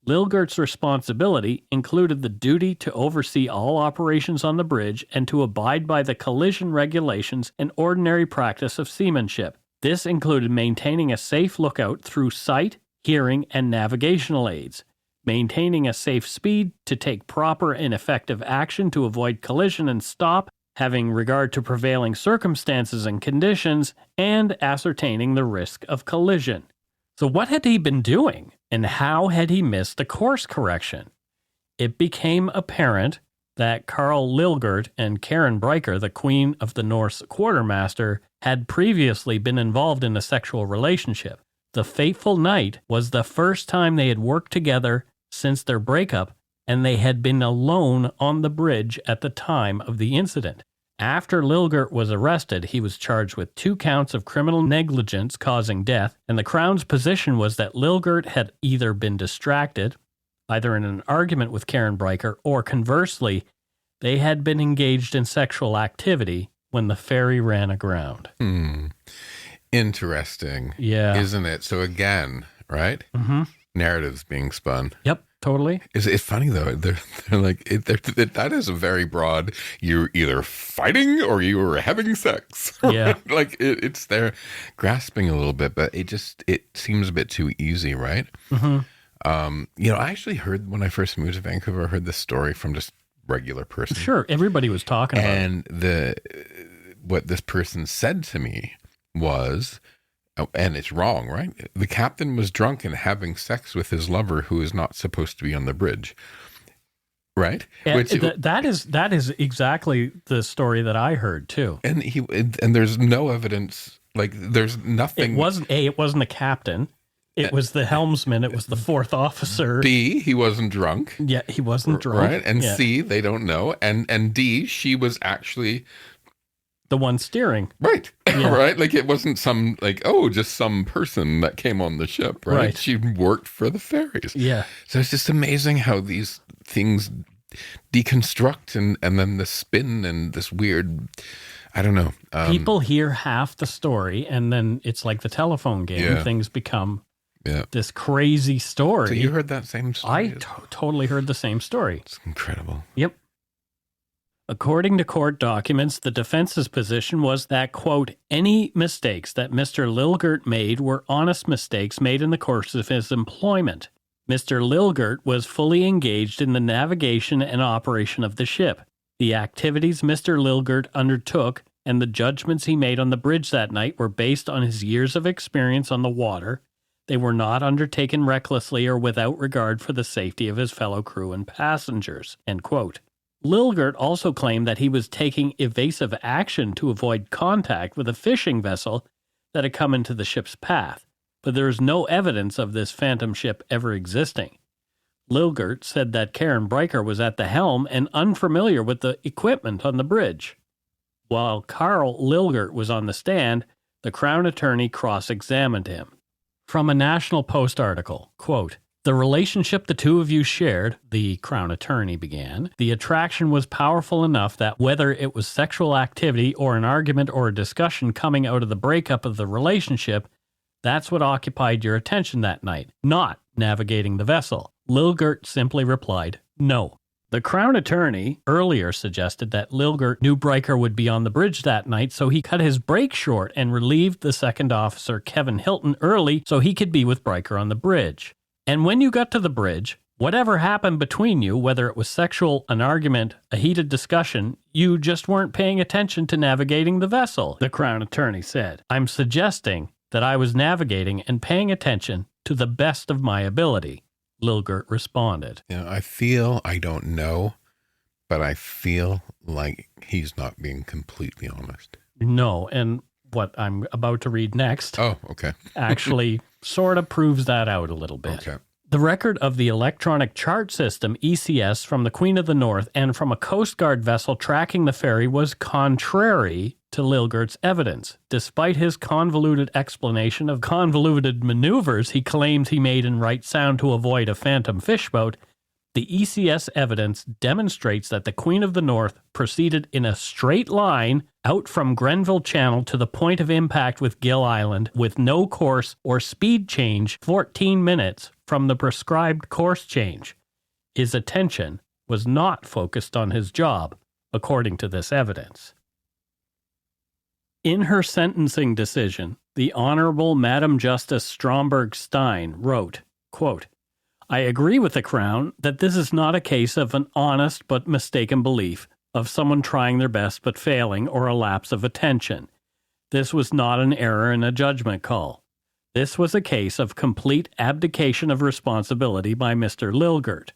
Lilgert's responsibility included the duty to oversee all operations on the bridge and to abide by the collision regulations and ordinary practice of seamanship. This included maintaining a safe lookout through sight, hearing, and navigational aids, maintaining a safe speed to take proper and effective action to avoid collision and stop, having regard to prevailing circumstances and conditions, and ascertaining the risk of collision. So what had he been doing, and how had he missed the course correction? It became apparent that Karl Lilgert and Karen Breicher, the Queen of the North's quartermaster, had previously been involved in a sexual relationship. The fateful night was the first time they had worked together since their breakup, and they had been alone on the bridge at the time of the incident. After Lilgert was arrested, he was charged with 2 counts of criminal negligence causing death, and the Crown's position was that Lilgert had either been distracted, either in an argument with Karen Breicher, or conversely, they had been engaged in sexual activity when the ferry ran aground. Interesting. Yeah. Isn't it? So again, right? Mm-hmm. Narratives being spun. Yep, totally. It's funny though. They're like, that is a very broad, you're either fighting or you were having sex. Yeah. Like it's they're grasping a little bit, but it seems a bit too easy, right? Mm-hmm. I actually heard when I first moved to Vancouver, I heard this story from just regular person. Sure, everybody was talking about it. And what this person said to me was, and it's wrong, right? The captain was drunk and having sex with his lover who is not supposed to be on the bridge. Right? That is exactly the story that I heard too. And there's no evidence, like there's nothing. It wasn't the captain. It was the helmsman. It was the 4th officer. B, he wasn't drunk. Yeah, he wasn't drunk. Right? And C, they don't know. And D, she was actually the one steering. Right. Yeah. Right? Like it wasn't some just some person that came on the ship, right? She worked for the ferries. Yeah. So it's just amazing how these things deconstruct and then the spin and this weird, I don't know. People hear half the story and then it's like the telephone game. Yeah. Things become this crazy story. So you heard that same story? I totally heard the same story. It's incredible. Yep. According to court documents, the defense's position was that, quote, any mistakes that Mr. Lilgert made were honest mistakes made in the course of his employment. Mr. Lilgert was fully engaged in the navigation and operation of the ship. The activities Mr. Lilgert undertook and the judgments he made on the bridge that night were based on his years of experience on the water. They were not undertaken recklessly or without regard for the safety of his fellow crew and passengers, end quote. Lilgert also claimed that he was taking evasive action to avoid contact with a fishing vessel that had come into the ship's path. but there is no evidence of this phantom ship ever existing. Lilgert said that Karen Bryker was at the helm and unfamiliar with the equipment on the bridge. While Carl Lilgert was on the stand, the Crown Attorney cross-examined him. From a National Post article, quote, "The relationship the two of you shared," the Crown Attorney began, "the attraction was powerful enough that whether it was sexual activity or an argument or a discussion coming out of the breakup of the relationship, that's what occupied your attention that night, not navigating the vessel." Lilgert simply replied, "No." The Crown Attorney earlier suggested that Lilgert knew Bryker would be on the bridge that night, so he cut his break short and relieved the second officer, Kevin Hilton, early so he could be with Bryker on the bridge. And when you got to the bridge, whatever happened between you, whether it was sexual, an argument, a heated discussion, you just weren't paying attention to navigating the vessel, the Crown Attorney said. "I'm suggesting that I was navigating and paying attention to the best of my ability," Lilgert responded. I don't know, but I feel like he's not being completely honest. No, and what I'm about to read next actually sort of proves that out a little bit. Okay. The record of the electronic chart system, ECS, from the Queen of the North and from a Coast Guard vessel tracking the ferry was contrary to Lilgert's evidence. Despite his convoluted explanation of convoluted maneuvers he claims he made in Wright Sound to avoid a phantom fishboat, the ECS evidence demonstrates that the Queen of the North proceeded in a straight line out from Grenville Channel to the point of impact with Gil Island with no course or speed change 14 minutes from the prescribed course change. His attention was not focused on his job, according to this evidence. In her sentencing decision, the Honorable Madam Justice Stromberg-Stein wrote, quote, "I agree with the Crown that this is not a case of an honest but mistaken belief of someone trying their best but failing or a lapse of attention. This was not an error in a judgment call. This was a case of complete abdication of responsibility by Mr. Lilgert.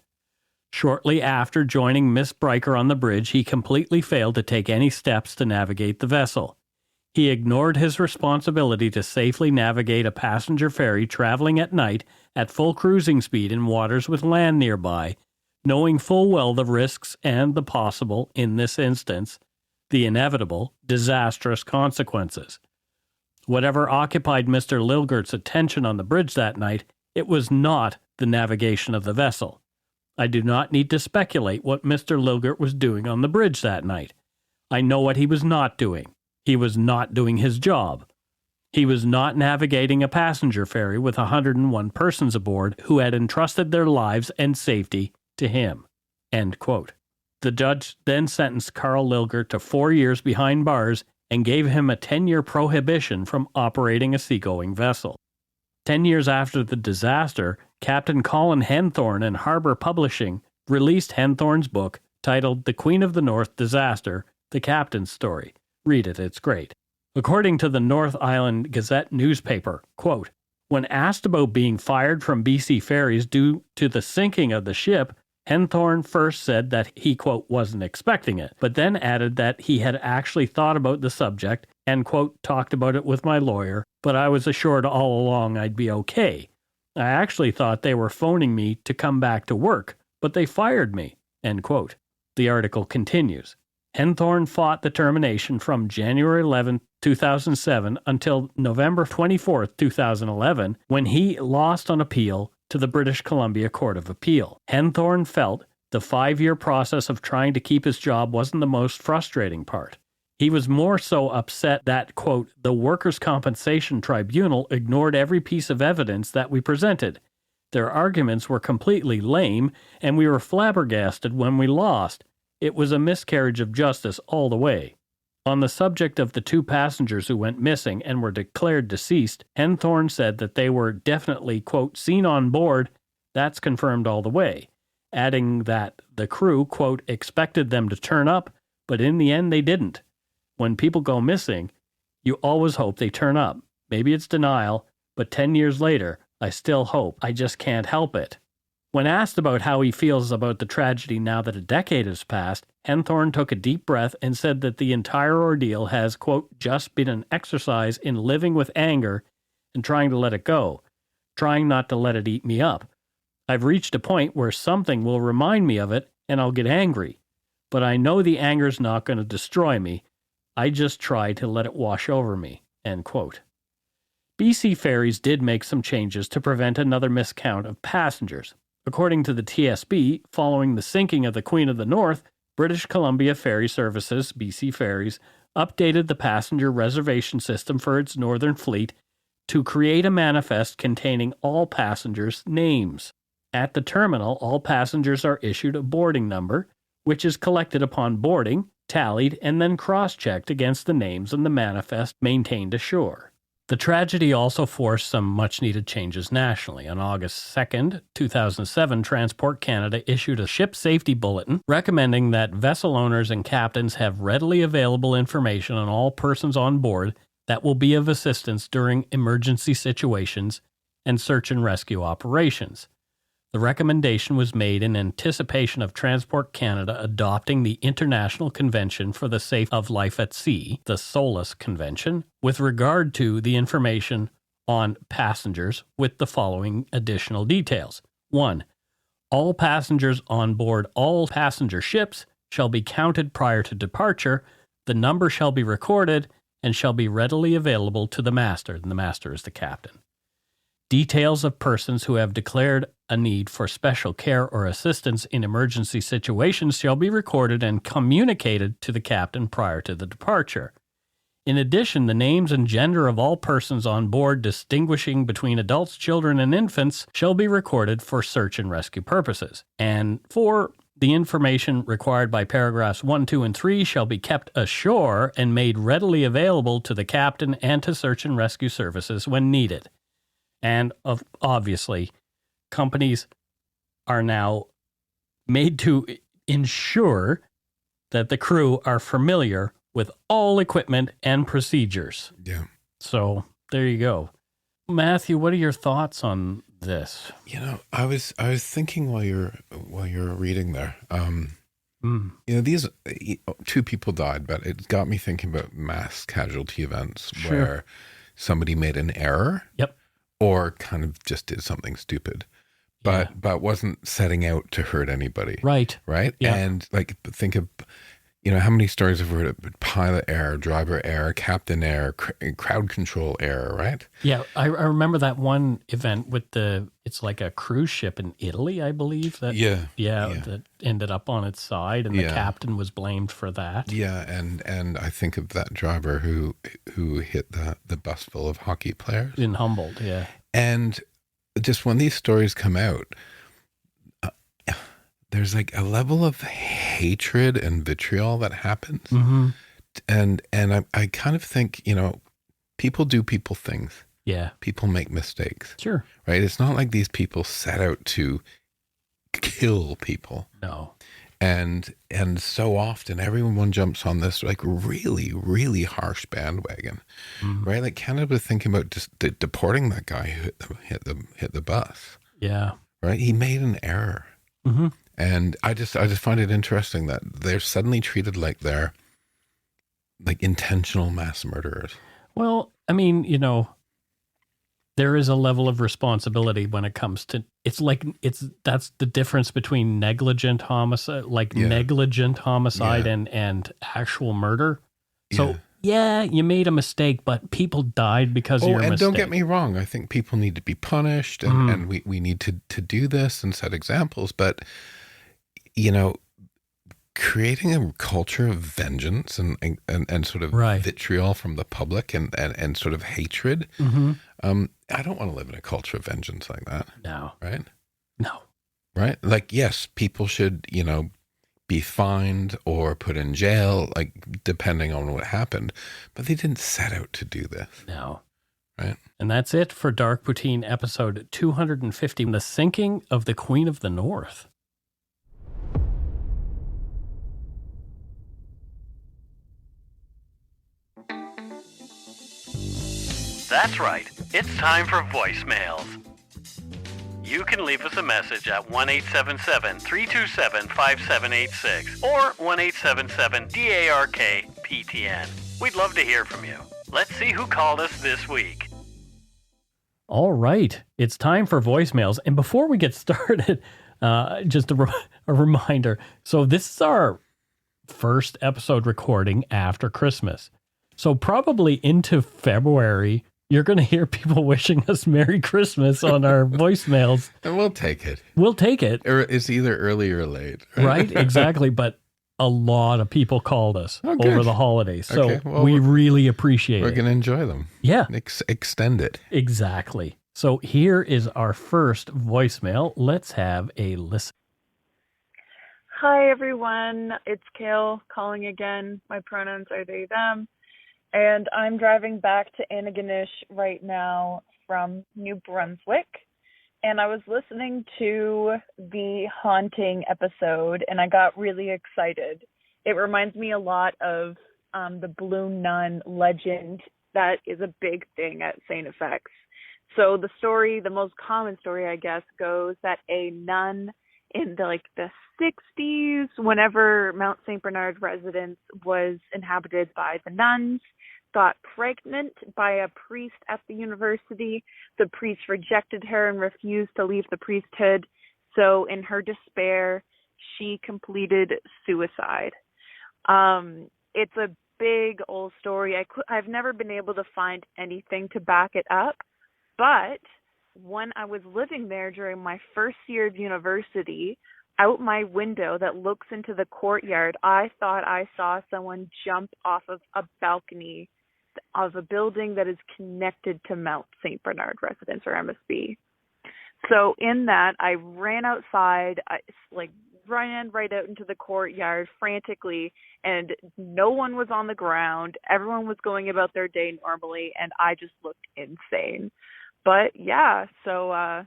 Shortly after joining Miss Bryker on the bridge, he completely failed to take any steps to navigate the vessel. He ignored his responsibility to safely navigate a passenger ferry traveling at night at full cruising speed in waters with land nearby, knowing full well the risks and the possible, in this instance, the inevitable, disastrous consequences. Whatever occupied Mr. Lilgert's attention on the bridge that night, it was not the navigation of the vessel. I do not need to speculate what Mr. Lilgert was doing on the bridge that night. I know what he was not doing. He was not doing his job. He was not navigating a passenger ferry with 101 persons aboard who had entrusted their lives and safety to him." End quote. The judge then sentenced Carl Lilgert to 4 years behind bars and gave him a 10-year prohibition from operating a seagoing vessel. 10 years after the disaster, Captain Colin Henthorne and Harbour Publishing released Henthorne's book titled The Queen of the North Disaster, The Captain's Story. Read it, it's great. According to the North Island Gazette newspaper, quote, "When asked about being fired from BC Ferries due to the sinking of the ship, Henthorne first said that he, quote, wasn't expecting it, but then added that he had actually thought about the subject and, quote, talked about it with my lawyer, but I was assured all along I'd be okay. I actually thought they were phoning me to come back to work, but they fired me," end quote. The article continues. Henthorne fought the termination from January 11, 2007 until November 24, 2011, when he lost on appeal to the British Columbia Court of Appeal. Henthorne felt the 5-year process of trying to keep his job wasn't the most frustrating part. He was more so upset that, quote, "the Workers' Compensation Tribunal ignored every piece of evidence that we presented. Their arguments were completely lame, and we were flabbergasted when we lost. It was a miscarriage of justice all the way." On the subject of the 2 passengers who went missing and were declared deceased, Henthorne said that they were definitely, quote, "seen on board. That's confirmed all the way," adding that the crew, quote, "expected them to turn up, but in the end they didn't. When people go missing, you always hope they turn up. Maybe it's denial, but 10 years later, I still hope. I just can't help it." When asked about how he feels about the tragedy now that a decade has passed, Henthorne took a deep breath and said that the entire ordeal has, quote, "just been an exercise in living with anger and trying to let it go, trying not to let it eat me up. I've reached a point where something will remind me of it and I'll get angry. But I know the anger's not going to destroy me. I just try to let it wash over me." End quote. BC Ferries did make some changes to prevent another miscount of passengers. According to the TSB, following the sinking of the Queen of the North, British Columbia Ferry Services, BC Ferries, updated the passenger reservation system for its northern fleet to create a manifest containing all passengers' names. At the terminal, all passengers are issued a boarding number, which is collected upon boarding, tallied, and then cross-checked against the names in the manifest maintained ashore. The tragedy also forced some much-needed changes nationally. On August 2nd, 2007, Transport Canada issued a ship safety bulletin recommending that vessel owners and captains have readily available information on all persons on board that will be of assistance during emergency situations and search and rescue operations. The recommendation was made in anticipation of Transport Canada adopting the International Convention for the Safety of Life at Sea, the SOLAS Convention, with regard to the information on passengers with the following additional details. 1. All passengers on board all passenger ships shall be counted prior to departure. The number shall be recorded and shall be readily available to the master. And the master is the captain. Details of persons who have declared a need for special care or assistance in emergency situations shall be recorded and communicated to the captain prior to the departure. In addition, the names and gender of all persons on board distinguishing between adults, children, and infants shall be recorded for search and rescue purposes. And 4, the information required by paragraphs 1, 2, and 3 shall be kept ashore and made readily available to the captain and to search and rescue services when needed. And obviously, companies are now made to ensure that the crew are familiar with all equipment and procedures. Yeah. So there you go. Matthew, what are your thoughts on this? You know, I was thinking while you're reading there. You know, these 2 people died, but it got me thinking about mass casualty events where somebody made an error. Yep. Or kind of just did something stupid, but wasn't setting out to hurt anybody. Right. Yeah. And like, think of, you know, how many stories have we heard of pilot error, driver error, captain error, crowd control error, right? Yeah, I remember that one event with it's like a cruise ship in Italy, I believe. That that ended up on its side, and the captain was blamed for that. Yeah, and I think of that driver who hit the bus full of hockey players. In Humboldt, yeah. And just when these stories come out, there's like a level of hatred and vitriol that happens. Mm-hmm. And I kind of think, you know, people do people things. Yeah. People make mistakes. Sure. Right? It's not like these people set out to kill people. No. And so often everyone jumps on this like really, really harsh bandwagon. Mm-hmm. Right? Like Canada was thinking about just deporting that guy who hit the bus. Yeah. Right? He made an error. Mm-hmm. And I just find it interesting that they're suddenly treated like they're like intentional mass murderers. Well, I mean, you know, there is a level of responsibility when it comes to that's the difference between negligent homicide, and actual murder. So yeah, you made a mistake, but people died because of your mistake. And don't get me wrong, I think people need to be punished, and we need to do this and set examples, but you know, creating a culture of vengeance and sort of vitriol from the public and sort of hatred. Mm-hmm. I don't want to live in a culture of vengeance like that. No. Right? No. Right? Like, yes, people should, you know, be fined or put in jail, like depending on what happened, but they didn't set out to do this. No. Right? And that's it for Dark Poutine episode 250, The Sinking of the Queen of the North. That's right. It's time for voicemails. You can leave us a message at 1-877-327-5786 or 1-877-DARK-PTN. We'd love to hear from you. Let's see who called us this week. All right. It's time for voicemails. And before we get started, just a reminder. So this is our first episode recording after Christmas. So probably into February, you're going to hear people wishing us Merry Christmas on our voicemails. And we'll take it. We'll take it. It's either early or late. Right? Exactly. But a lot of people called us over the holidays. So Okay, well, we really appreciate We're it. going to enjoy them. Yeah. Extend it. Exactly. So here is our first voicemail. Let's have a listen. Hi, everyone. It's Kale calling again. My pronouns are they, them. And I'm driving back to Antigonish right now from New Brunswick. And I was listening to the haunting episode, and I got really excited. It reminds me a lot of the Blue Nun legend that is a big thing at St. FX. So the story, the most common story, I guess, goes that a nun in the 60s, whenever Mount St. Bernard residence was inhabited by the nuns, got pregnant by a priest at the university. The priest rejected her and refused to leave the priesthood. So in her despair, she completed suicide. It's a big old story. I've never been able to find anything to back it up. But when I was living there during my first year of university, out my window that looks into the courtyard, I thought I saw someone jump off of a balcony of a building that is connected to Mount St. Bernard residence, or MSB. So in that, I ran outside, ran right out into the courtyard frantically, and no one was on the ground. Everyone was going about their day normally, and I just looked insane. But yeah, so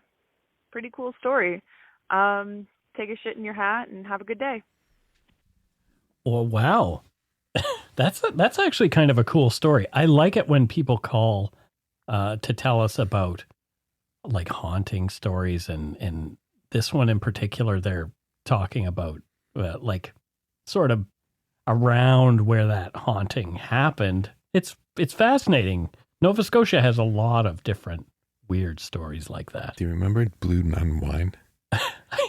pretty cool story. Take a shit in your hat and have a good day. Oh, wow. That's actually kind of a cool story. I like it when people call to tell us about haunting stories, and this one in particular, they're talking about sort of around where that haunting happened. It's fascinating. Nova Scotia has a lot of different weird stories like that. Do you remember Blue Nun wine?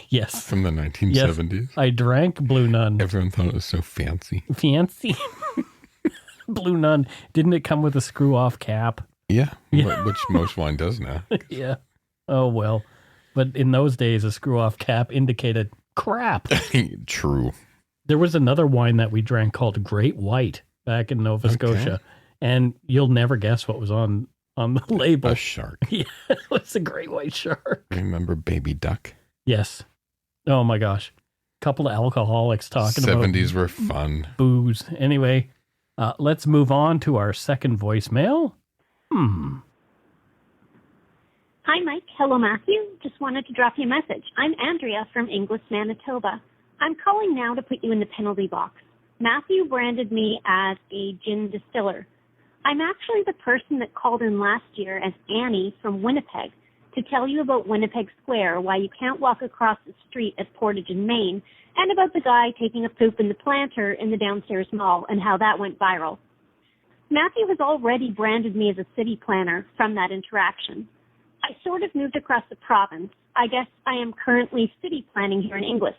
Yes. From the 1970s? Yes, I drank Blue Nun. Everyone thought it was so fancy. Fancy. Blue Nun. Didn't it come with a screw-off cap? Yeah, which most wine does now. Yeah. Oh, well. But in those days, a screw-off cap indicated crap. True. There was another wine that we drank called Great White back in Nova Scotia. And you'll never guess what was on the label. A shark. Yeah, it was a great white shark. Remember Baby Duck? Yes. Oh my gosh. Couple of alcoholics talking 70s about were fun. Booze. Anyway, let's move on to our second voicemail. Hi, Mike. Hello, Matthew. Just wanted to drop you a message. I'm Andrea from Inglis, Manitoba. I'm calling now to put you in the penalty box. Matthew branded me as a gin distiller. I'm actually the person that called in last year as Annie from Winnipeg to tell you about Winnipeg Square, why you can't walk across the street at Portage in Maine, and about the guy taking a poop in the planter in the downstairs mall and how that went viral. Matthew has already branded me as a city planner from that interaction. I sort of moved across the province. I guess I am currently city planning here in Inglis.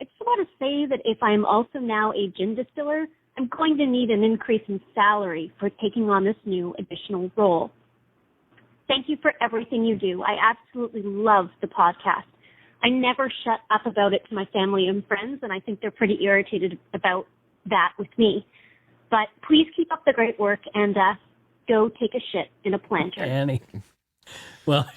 I just want to say that if I am also now a gin distiller, I'm going to need an increase in salary for taking on this new additional role. Thank you for everything you do. I absolutely love the podcast. I never shut up about it to my family and friends, and I think they're pretty irritated about that with me. But please keep up the great work and go take a shit in a planter. Annie. Well,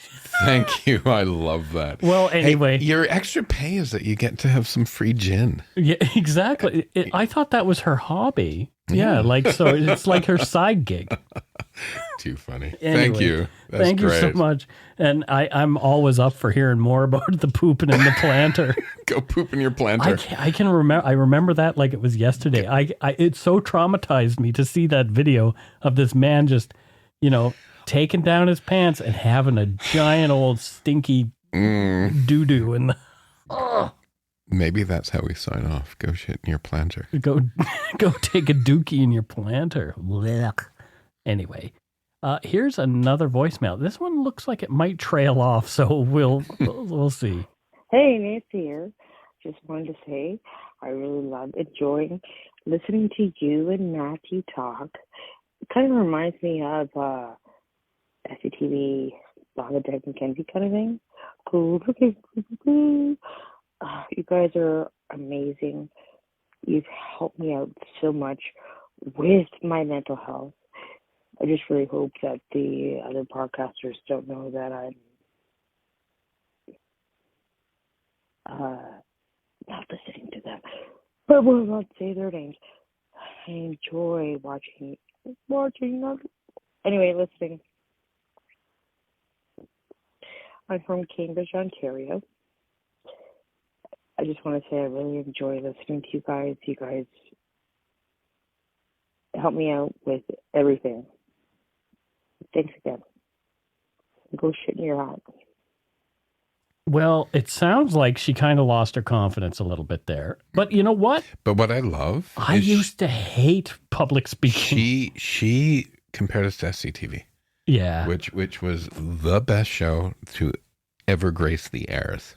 thank you. I love that. Well, anyway. Hey, your extra pay is that you get to have some free gin. Yeah, exactly. I thought that was her hobby. Yeah, so it's like her side gig. Too funny. Anyway, thank you. That's thank great. you so much. And I'm always up for hearing more about the pooping in the planter. Go poop in your planter. I can remember. I remember that like it was yesterday. It so traumatized me to see that video of this man just, taking down his pants and having a giant old stinky doo-doo in the... Maybe that's how we sign off. Go shit in your planter. Go take a dookie in your planter. Blech. Anyway, Here's another voicemail. This one looks like it might trail off, so we'll see. Hey, Nancy here. Just wanted to say I really love enjoying listening to you and Matthew talk. It kind of reminds me of SCTV, Bob and Doug McKenzie kind of thing. You guys are amazing. You've helped me out so much with my mental health. I just really hope that the other podcasters don't know that I'm not listening to them. But will not say their names. I enjoy watching them. Anyway, listening. I'm from Cambridge, Ontario. I just want to say I really enjoy listening to you guys. You guys help me out with everything. Thanks again. Go shit in your hat. Well, it sounds like she kind of lost her confidence a little bit there. But you know what? But what I love I used to hate public speaking. She compared us to SCTV. Yeah. Which was the best show to ever grace the airs.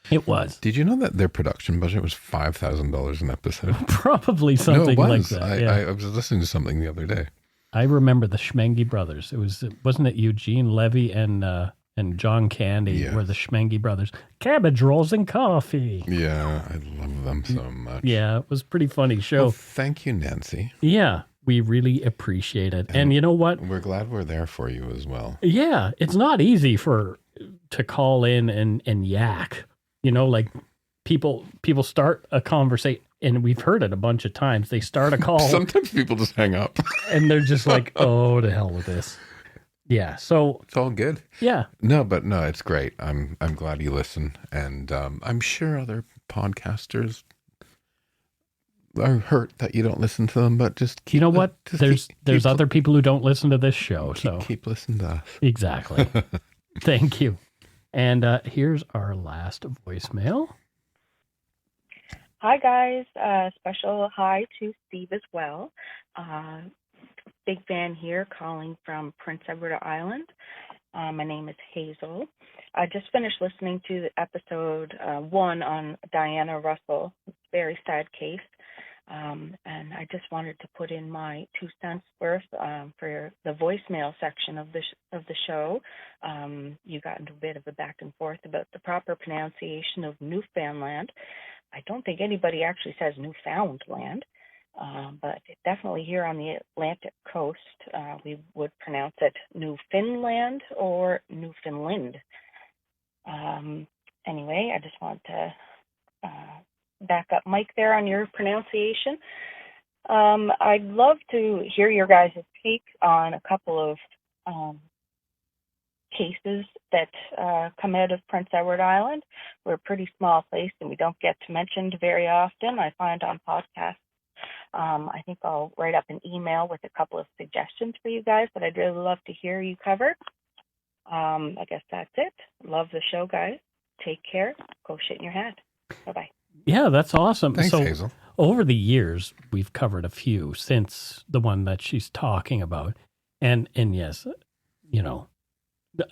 It was. Did you know that their production budget was $5,000 an episode? Probably something like that. I was listening to something the other day. I remember the Schmengi brothers. Wasn't it Eugene Levy and John Candy were the Schmengi brothers. Cabbage rolls and coffee. Yeah, I love them so much. Yeah, it was a pretty funny show. Well, thank you, Nancy. Yeah, we really appreciate it. And you know what? We're glad we're there for you as well. Yeah, it's not easy to call in and yak. You know, like people start a conversation, and we've heard it a bunch of times. They start a call. Sometimes people just hang up. And they're just like, oh, to hell with this. Yeah, so it's all good. Yeah. No, it's great. I'm glad you listen, and I'm sure other podcasters are hurt that you don't listen to them, but just keep. You know what? There's other people who don't listen to this show, so keep listening to us. Exactly. Thank you. And here's our last voicemail. Hi, guys. Special hi to Steve as well. Big fan here, calling from Prince Rupert Island. My name is Hazel. I just finished listening to the episode 1 on Diana Russell. It's a very sad case. And I just wanted to put in my 2 cents worth for the voicemail section of the show. You got into a bit of a back and forth about the proper pronunciation of Newfoundland. I don't think anybody actually says Newfoundland, but definitely here on the Atlantic coast, we would pronounce it Newfoundland or Newfoundland. Anyway, I just want to back up Mike there on your pronunciation. I'd love to hear your guys' take on a couple of cases that come out of Prince Edward Island. We're a pretty small place and we don't get mentioned very often, I find, on podcasts. I think I'll write up an email with a couple of suggestions for you guys that I'd really love to hear you cover. I guess that's it. Love the show, guys. Take care. Go shit in your hat. Bye-bye. Yeah, that's awesome. Thanks, Hazel. Over the years, we've covered a few since the one that she's talking about. And yes, you know,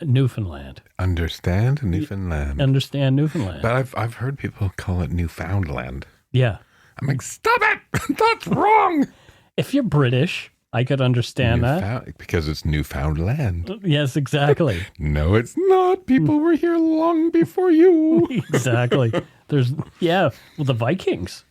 Newfoundland. Understand Newfoundland. Understand Newfoundland. But I've heard people call it Newfoundland. Yeah. I'm like, stop it! That's wrong! If you're British, I could understand that. Because it's Newfoundland. Yes, exactly. No, it's not. People were here long before you. Exactly. Well, the Vikings,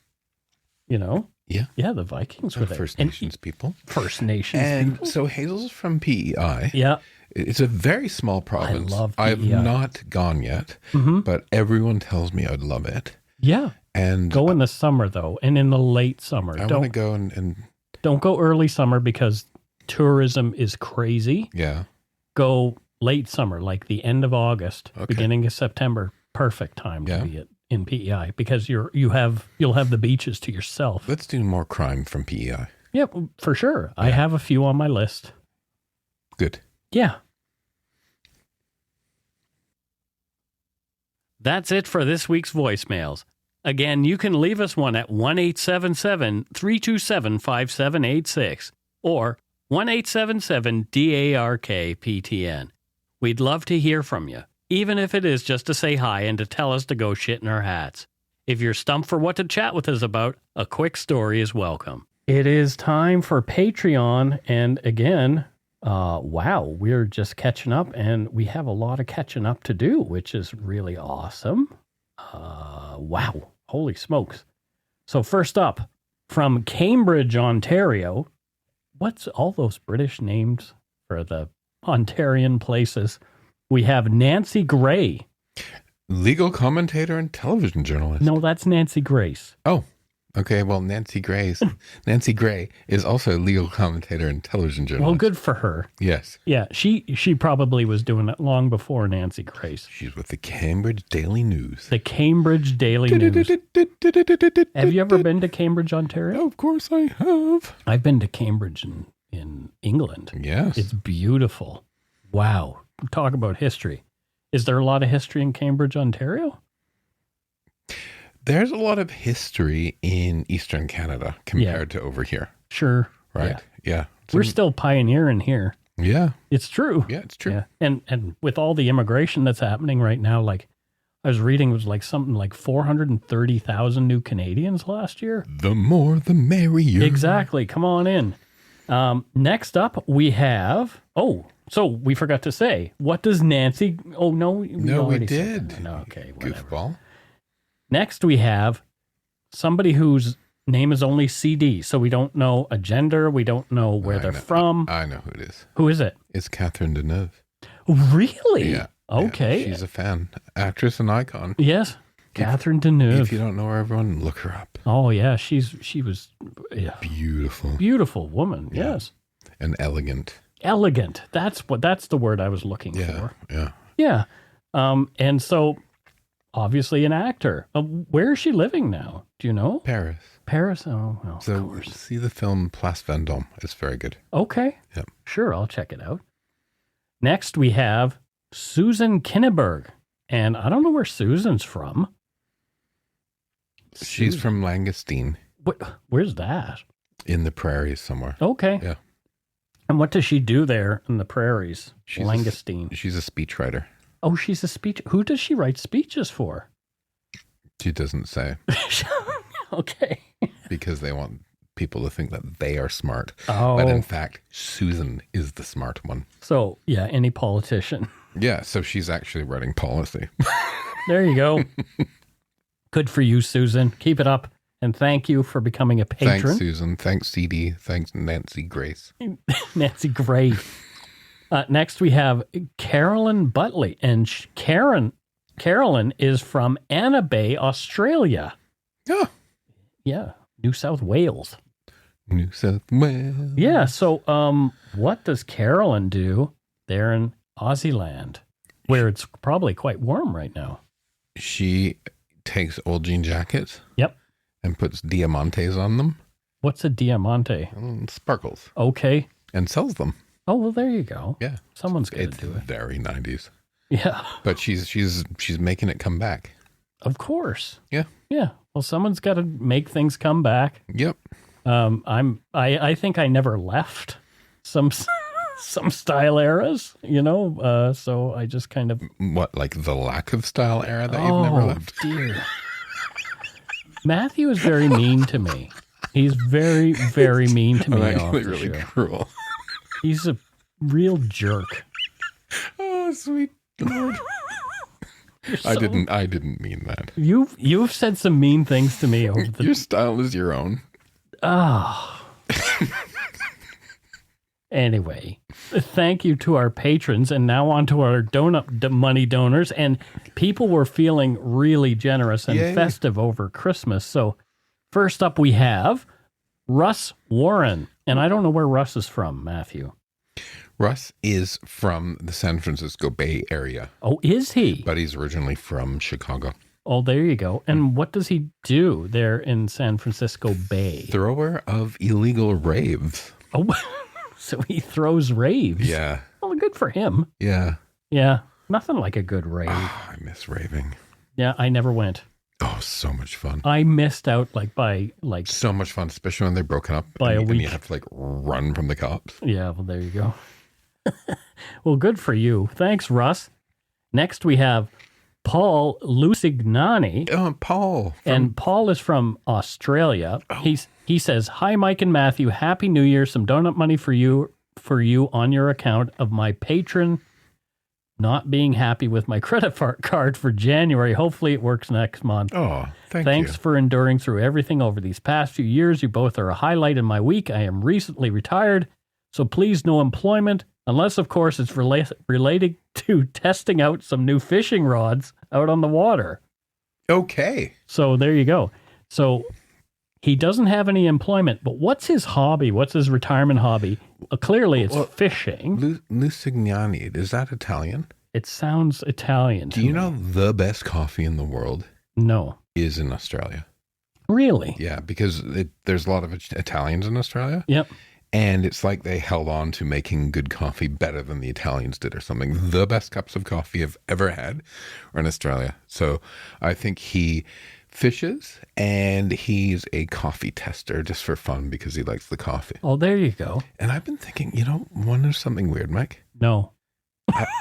you know? Yeah. Yeah, the Vikings were there. First Nations people. First Nations people. people. So Hazel's from PEI. Yeah. It's a very small province. I love PEI. I've not gone yet, but everyone tells me I'd love it. Yeah. And go in the summer, though, and in the late summer. I want to go and... Don't go early summer because tourism is crazy. Yeah. Go late summer, like the end of August, beginning of September. Perfect time to be in PEI because you'll have the beaches to yourself. Let's do more crime from PEI. Yeah, for sure. Yeah. I have a few on my list. Good. Yeah. That's it for this week's voicemails. Again, you can leave us one at 1-877-327-5786 or 1-877-DARK-PTN. We'd love to hear from you, even if it is just to say hi and to tell us to go shit in our hats. If you're stumped for what to chat with us about, a quick story is welcome. It is time for Patreon, and again, wow, we're just catching up, and we have a lot of catching up to do, which is really awesome. Wow, holy smokes. So first up, from Cambridge, Ontario, what's all those British names for the Ontarian places? We have Nancy Gray. Legal commentator and television journalist. No, that's Nancy Grace. Oh, okay. Well, Nancy Gray is also a legal commentator and television journalist. Well, good for her. Yes. Yeah, she probably was doing it long before Nancy Grace. She's with the Cambridge Daily News. The Cambridge Daily News. Have you ever been to Cambridge, Ontario? Oh, of course I have. I've been to Cambridge in England. Yes. It's beautiful. Wow. Talk about history. Is there a lot of history in Cambridge, Ontario? There's a lot of history in Eastern Canada compared to over here. Sure. Right. Yeah. We're still pioneering here. Yeah. It's true. Yeah, it's true. Yeah. And with all the immigration that's happening right now, like I was reading, it was like something like 430,000 new Canadians last year. The more, the merrier. Exactly. Come on in. Next up, we have... So we forgot to say, what does Nancy... Oh, no. We did. No, okay, whatever. Goofball. Next, we have somebody whose name is only CD, so we don't know a gender. We don't know where they're from. I know who it is. Who is it? It's Catherine Deneuve. Really? Yeah. Okay. Yeah, she's a fan. Actress and icon. Yes. Catherine Deneuve. If you don't know her, everyone, look her up. Oh, yeah. She was... Yeah. Beautiful. Beautiful woman. Yeah. Yes. And elegant. Elegant. That's the word I was looking for. Yeah. Yeah. And so, obviously an actor. Where is she living now? Do you know? Paris. Oh, well, so of course. See the film Place Vendôme. It's very good. Okay. Yep. Sure, I'll check it out. Next, we have Susan Kinneberg. And I don't know where Susan's from. She's from Langostine. Where's that? In the prairies somewhere. Okay. Yeah. And what does she do there in the prairies? She's Langostine. She's a speechwriter. Oh, she's a speech. Who does she write speeches for? She doesn't say. Okay. Because they want people to think that they are smart. Oh. But in fact, Susan is the smart one. So, yeah, any politician. Yeah, so she's actually writing policy. There you go. Good for you, Susan. Keep it up. And thank you for becoming a patron. Thanks, Susan. Thanks, CD. Thanks, Nancy Grace. Nancy Gray. Next, we have Carolyn Butley. And Carolyn is from Anna Bay, Australia. Yeah. Yeah. New South Wales. New South Wales. Yeah. So what does Carolyn do there in Aussie land, where it's probably quite warm right now? She takes old jean jackets. Yep. And puts diamantes on them. What's a diamante? Sparkles. Okay. And sells them. Oh, well, there you go. Yeah. Someone's got to do it. Very 90s. Yeah. But she's making it come back. Of course. Yeah. Yeah. Well, someone's got to make things come back. Yep. I think I never left some style eras, so I just kind of... What, like the lack of style era that you've never left? Oh, dear. Matthew is very mean to me. He's very, very mean to me. I'm actually really cruel. He's a real jerk. Oh, sweet Lord. I didn't mean that. You've said some mean things to me over the... Your style is your own. Oh. Anyway, thank you to our patrons, and now on to our money donors. And people were feeling really generous and festive over Christmas. So first up, we have Russ Warren. And I don't know where Russ is from, Matthew. Russ is from the San Francisco Bay Area. Oh, is he? But he's originally from Chicago. Oh, there you go. And what does he do there in San Francisco Bay? Thrower of illegal raves. Oh, so he throws raves. Yeah. Well, good for him. Yeah. Yeah. Nothing like a good rave. Oh, I miss raving. Yeah, I never went. Oh, so much fun. I missed out by so much fun, especially when they're broken up by a week. And you have to run from the cops. Yeah, well, there you go. Well, good for you. Thanks, Russ. Next, we have Paul Lucignani. Oh, Paul. And Paul is from Australia. Oh. He says, "Hi, Mike and Matthew. Happy New Year. Some donut money for you on your account of my patron not being happy with my credit card for January. Hopefully it works next month. Oh, Thanks for enduring through everything over these past few years. You both are a highlight in my week. I am recently retired, so please no employment, unless, of course, it's related to testing out some new fishing rods out on the water." Okay. So there you go. So he doesn't have any employment, but what's his hobby? What's his retirement hobby? Clearly it's fishing. Lucignani, is that Italian? It sounds Italian. Do you know the best coffee in the world? No. Is in Australia. Really? Yeah, because there's a lot of Italians in Australia. Yep. And it's like they held on to making good coffee better than the Italians did or something. The best cups of coffee I've ever had are in Australia. So I think he fishes and he's a coffee tester just for fun because he likes the coffee. Oh, there you go. And I've been thinking, wonder something weird, Mike? No.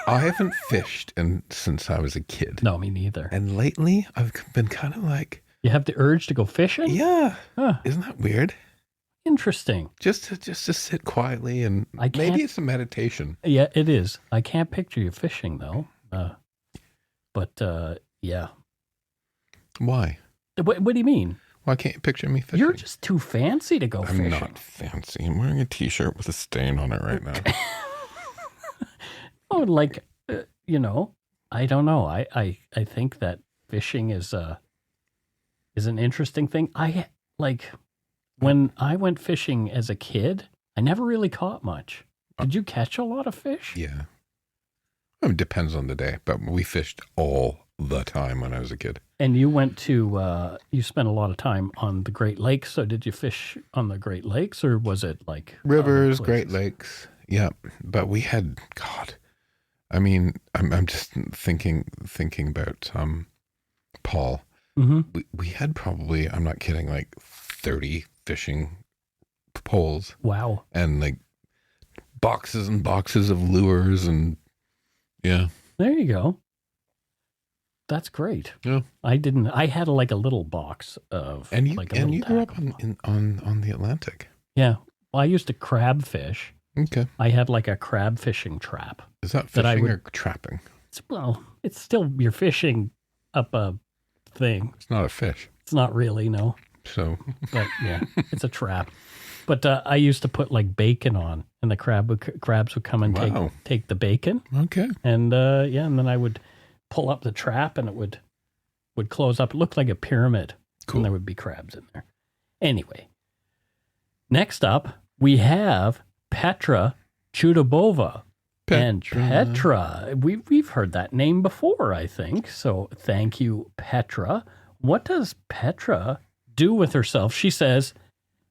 I haven't fished since I was a kid. No, me neither. And lately I've been kind of like... You have the urge to go fishing? Yeah. Huh. Isn't that weird? Interesting. Just to sit quietly and maybe it's a meditation. Yeah, it is. I can't picture you fishing though. But yeah. Why? What do you mean? Why can't you picture me fishing? You're just too fancy to go fishing. I'm not fancy. I'm wearing a t-shirt with a stain on it right now. Oh, I don't know. I think that fishing is an interesting thing. When I went fishing as a kid, I never really caught much. Did you catch a lot of fish? Yeah. It depends on the day, but we fished all the time when I was a kid. And you went to, you spent a lot of time on the Great Lakes. So did you fish on the Great Lakes or was it like rivers, Great Lakes? Yeah. But we had, God, I mean, I'm just thinking about Paul. Mm-hmm. We had probably, I'm not kidding, like 30 fishing poles. Wow. And like boxes and boxes of lures and yeah. There you go. That's great. Yeah. I had a little box of you grew up on the Atlantic. Yeah. Well, I used to crab fish. Okay. I had like a crab fishing trap. Is that fishing or trapping? It's still, you're fishing up a thing. It's not a fish. It's not really, no. So. But yeah, it's a trap. But I used to put like bacon on, and the crabs would come and take the bacon. Okay. And and then I would pull up the trap, and it would close up. It looked like a pyramid. Cool. And there would be crabs in there. Anyway, next up we have Petra Chudobova. And Petra, we've heard that name before, I think. So thank you, Petra. What does Petra do with herself? She says,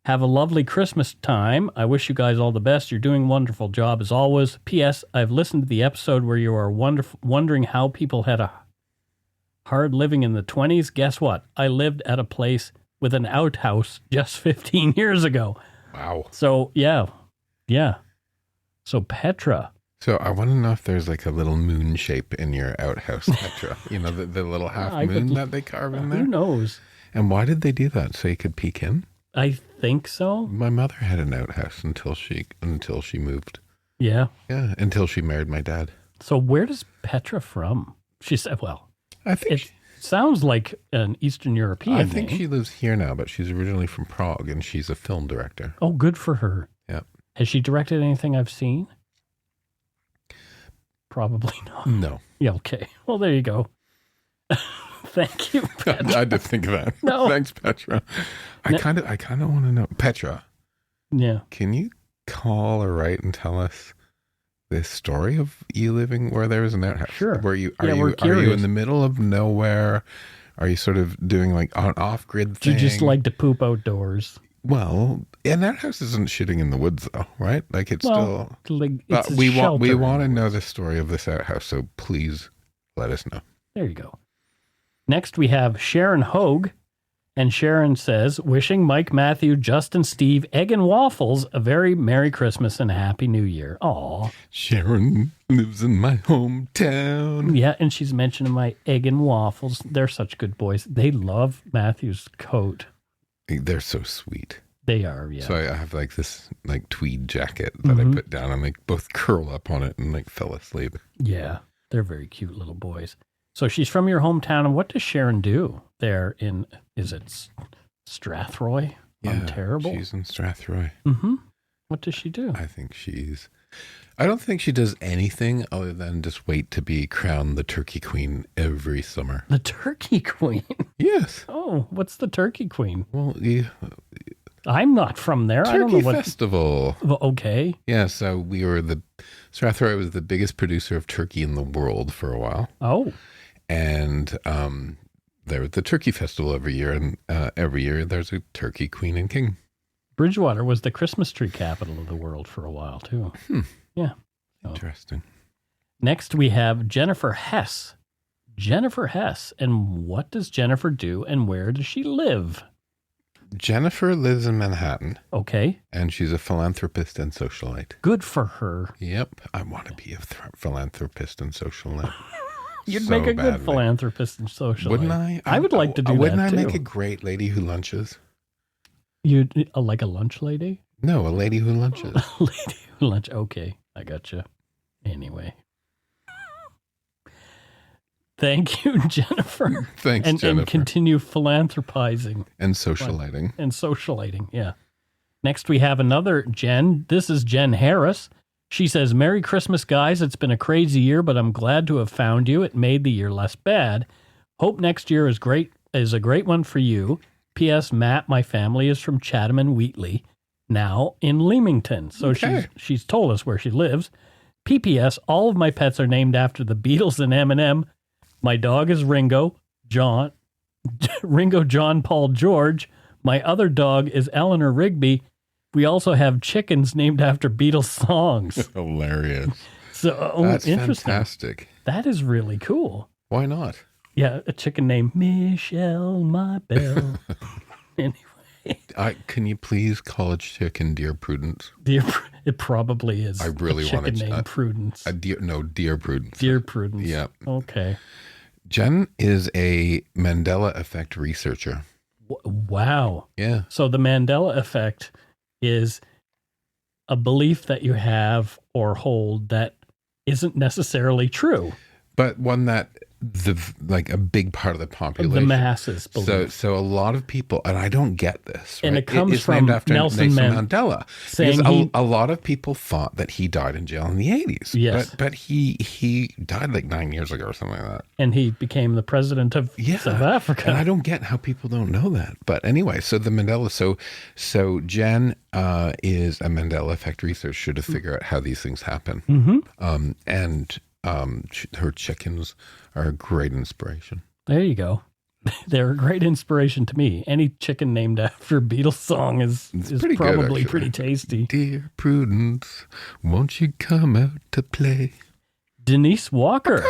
"Have a lovely Christmas time. I wish you guys all the best. You're doing a wonderful job as always. P.S. I've listened to the episode where you are wondering how people had a hard living in the 20s. Guess what? I lived at a place with an outhouse just 15 years ago." Wow. So, yeah. So, Petra. So I want to know if there's like a little moon shape in your outhouse, Petra. The little half moon that they carve in there? Who knows? And why did they do that? So you could peek in? I think so. My mother had an outhouse until she moved. Yeah. Yeah, until she married my dad. So where does Petra from? She said, I think it sounds like an Eastern European I think name. she lives here now, but she's originally from Prague, and she's a film director. Oh, good for her. Yeah. Has she directed anything I've seen? Probably not. No. Yeah, okay. Well, there you go. Thank you, Petra. I had to think of that. No. Thanks, Petra. I kind of want to know, Petra. Yeah. Can you call or write and tell us this story of you living where there was an outhouse? Sure. Are you in the middle of nowhere? Are you sort of doing like an off-grid thing? Do you just like to poop outdoors? Well, an outhouse isn't shitting in the woods, though, right? Like it's still. It's we want to know the story of this outhouse, so please let us know. There you go. Next, we have Sharon Hogue. And Sharon says, wishing Mike, Matthew, Justin, Steve, egg and waffles a very Merry Christmas and a Happy New Year. Aw. Sharon lives in my hometown. Yeah, and she's mentioning my egg and waffles. They're such good boys. They love Matthew's coat. They're so sweet. They are, yeah. So I have like this like tweed jacket that I put down and like both curl up on it and like fell asleep. Yeah, they're very cute little boys. So she's from your hometown, and what does Sharon do there in, is it Strathroy? Yeah, Terrible. she's in Strathroy. Mm-hmm. What does she do? I don't think she does anything other than just wait to be crowned the Turkey Queen every summer. The Turkey Queen? Yes. Oh, what's the Turkey Queen? Well, I'm not from there. I don't know what. Festival. Okay. Yeah, so Strathroy was the biggest producer of turkey in the world for a while. Oh. And there was the Turkey Festival every year, and every year there's a Turkey Queen and King. Bridgewater was the Christmas tree capital of the world for a while, too. Yeah. Interesting. Next, we have Jennifer Hess. Jennifer Hess. And what does Jennifer do, and where does she live? Jennifer lives in Manhattan. Okay. And she's a philanthropist and socialite. Good for her. Yep. I want to be a philanthropist and socialite. You'd make a good philanthropist and socialite. Wouldn't I? I would like to do that, Wouldn't I too. make a great lady who lunches? You'd like a lunch lady? No, a lady who lunches. A lady who lunch. Okay, I gotcha. Anyway. Thank you, Jennifer. Thanks, Jennifer. And continue philanthropizing. And socialiting. And socialiting, yeah. Next, we have another Jen. This is Jen Harris. She says, Merry Christmas, guys. It's been a crazy year, but I'm glad to have found you. It made the year less bad. Hope next year is a great one for you. P.S. Matt, my family is from Chatham and Wheatley, now in Leamington. So Okay. she's told us where she lives. P.P.S. All of my pets are named after the Beatles and Eminem. My dog is Ringo, John, Paul, George. My other dog is Eleanor Rigby. We also have chickens named after Beatles songs. Hilarious. So That's interesting. fantastic. That is really cool. Why not? Yeah, a chicken named Michelle My Belle. Anyway. Can you please call a chicken Dear Prudence? It probably is. I really want a chicken named Prudence. Dear Prudence. Dear Prudence. Yeah. Okay. Jen is a Mandela effect researcher. Wow. Yeah. So the Mandela effect is a belief that you have or hold that isn't necessarily true. But one that a big part of the population. The masses believe. So a lot of people, and I don't get this. And right? it comes it's from named after Nelson Mandela. saying because a lot of people thought that he died in jail in the 80s. Yes. But he died like 9 years ago or something like that. And he became the president of South Africa. And I don't get how people don't know that. But anyway, so the Mandela, so Jen is a Mandela effect researcher to figure out how these things happen. Mm-hmm. Her chickens are a great inspiration. There you go. They're a great inspiration to me. Any chicken named after a Beatles song is pretty probably good, pretty tasty. Dear Prudence, won't you come out to play? Denise Walker.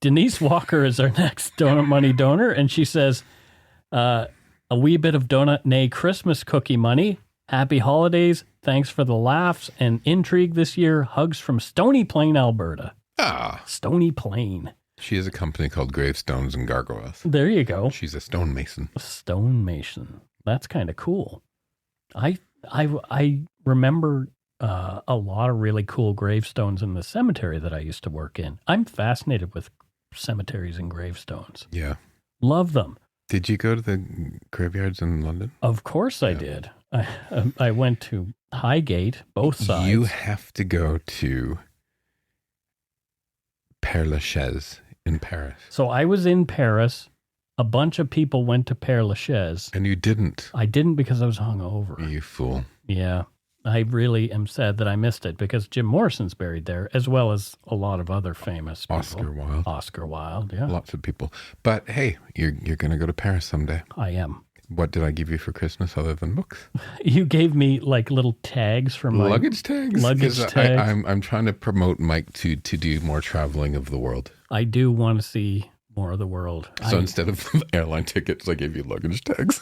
Denise Walker is our next donut money donor, and she says, a wee bit of donut, nay, Christmas cookie money. Happy holidays. Thanks for the laughs and intrigue this year. Hugs from Stony Plain, Alberta. Stony Plain. She has a company called Gravestones and Gargoyles. There you go. She's a stonemason. A stonemason. That's kind of cool. I remember a lot of really cool gravestones in the cemetery that I used to work in. I'm fascinated with cemeteries and gravestones. Yeah. Love them. Did you go to the graveyards in London? Of course I did. I went to Highgate, both sides. You have to go to Père Lachaise in Paris. So I was in Paris. A bunch of people went to Père Lachaise. And you didn't. I didn't because I was hungover. You fool. Yeah. I really am sad that I missed it because Jim Morrison's buried there, as well as a lot of other famous people. Oscar Wilde, yeah. Lots of people. But hey, you're going to go to Paris someday. I am. What did I give you for Christmas other than books? You gave me like little tags from my luggage tags. Luggage tags. I'm trying to promote Mike to do more traveling of the world. I do want to see more of the world. So instead of airline tickets, I gave you luggage tags.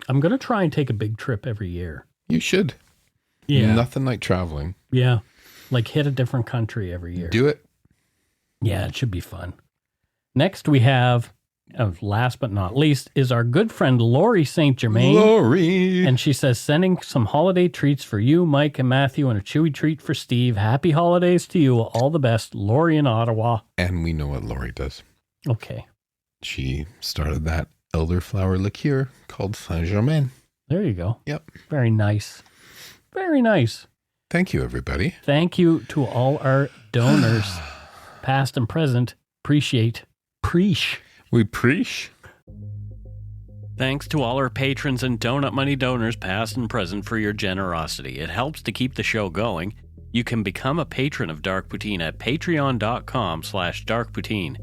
I'm going to try and take a big trip every year. You should. Yeah. Nothing like traveling. Yeah. Like hit a different country every year. Do it. Yeah, it should be fun. Next we have, last but not least, is our good friend Lori St. Germain. Lori! And she says, sending some holiday treats for you, Mike, and Matthew, and a chewy treat for Steve. Happy holidays to you. All the best. Lori in Ottawa. And we know what Lori does. Okay. She started that elderflower liqueur called Saint-Germain. There you go. Yep. Very nice. Very nice. Thank you, everybody. Thank you to all our donors, past and present. Appreciate. Preach. We preach. Thanks to all our patrons and Donut Money donors, past and present, for your generosity. It helps to keep the show going. You can become a patron of Dark Poutine at patreon.com/darkpoutine.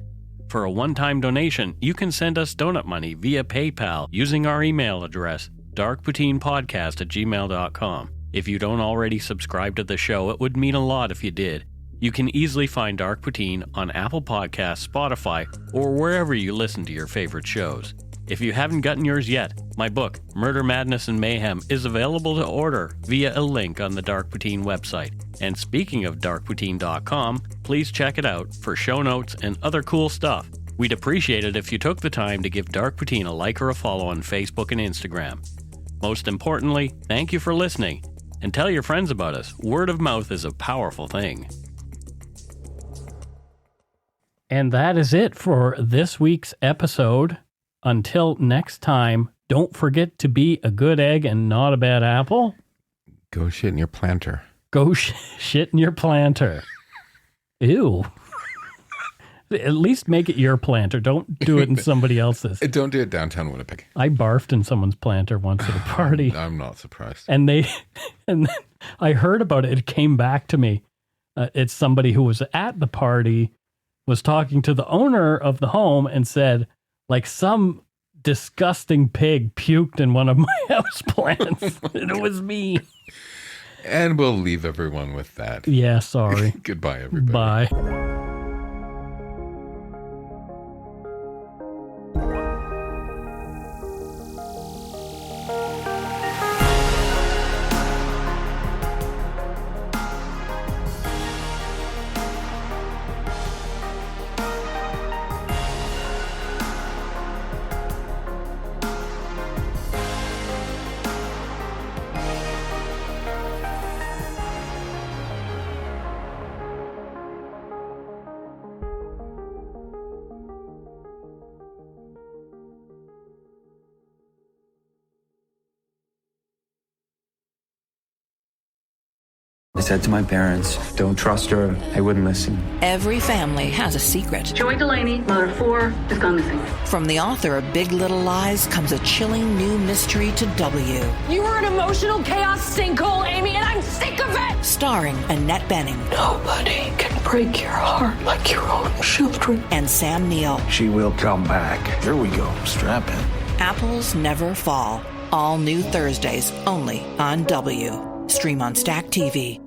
For a one-time donation, you can send us donut money via PayPal using our email address, darkpoutinepodcast@gmail.com. If you don't already subscribe to the show, it would mean a lot if you did. You can easily find Dark Poutine on Apple Podcasts, Spotify, or wherever you listen to your favorite shows. If you haven't gotten yours yet, my book, Murder, Madness, and Mayhem, is available to order via a link on the Dark Poutine website. And speaking of darkpoutine.com, please check it out for show notes and other cool stuff. We'd appreciate it if you took the time to give Dark Poutine a like or a follow on Facebook and Instagram. Most importantly, thank you for listening, and tell your friends about us. Word of mouth is a powerful thing. And that is it for this week's episode. Until next time, don't forget to be a good egg and not a bad apple. Go shit in your planter. Go shit in your planter. Ew. At least make it your planter. Don't do it in somebody else's. Don't do it downtown Winnipeg. I barfed in someone's planter once at a party. I'm not surprised. And then I heard about it. It came back to me. It's somebody who was at the party, was talking to the owner of the home and said, like, some disgusting pig puked in one of my house plants. And it was me. And we'll leave everyone with that. Yeah, sorry. Goodbye, everybody. Bye. I said to my parents, don't trust her. They wouldn't listen. Every family has a secret. Joy Delaney, mother of 4, has gone missing. From the author of Big Little Lies comes a chilling new mystery to W. You were an emotional chaos sinkhole, Amy, and I'm sick of it! Starring Annette Bening. Nobody can break your heart like your own children. And Sam Neill. She will come back. Here we go. Strap in. Apples Never Fall. All new Thursdays, only on W. Stream on Stack TV.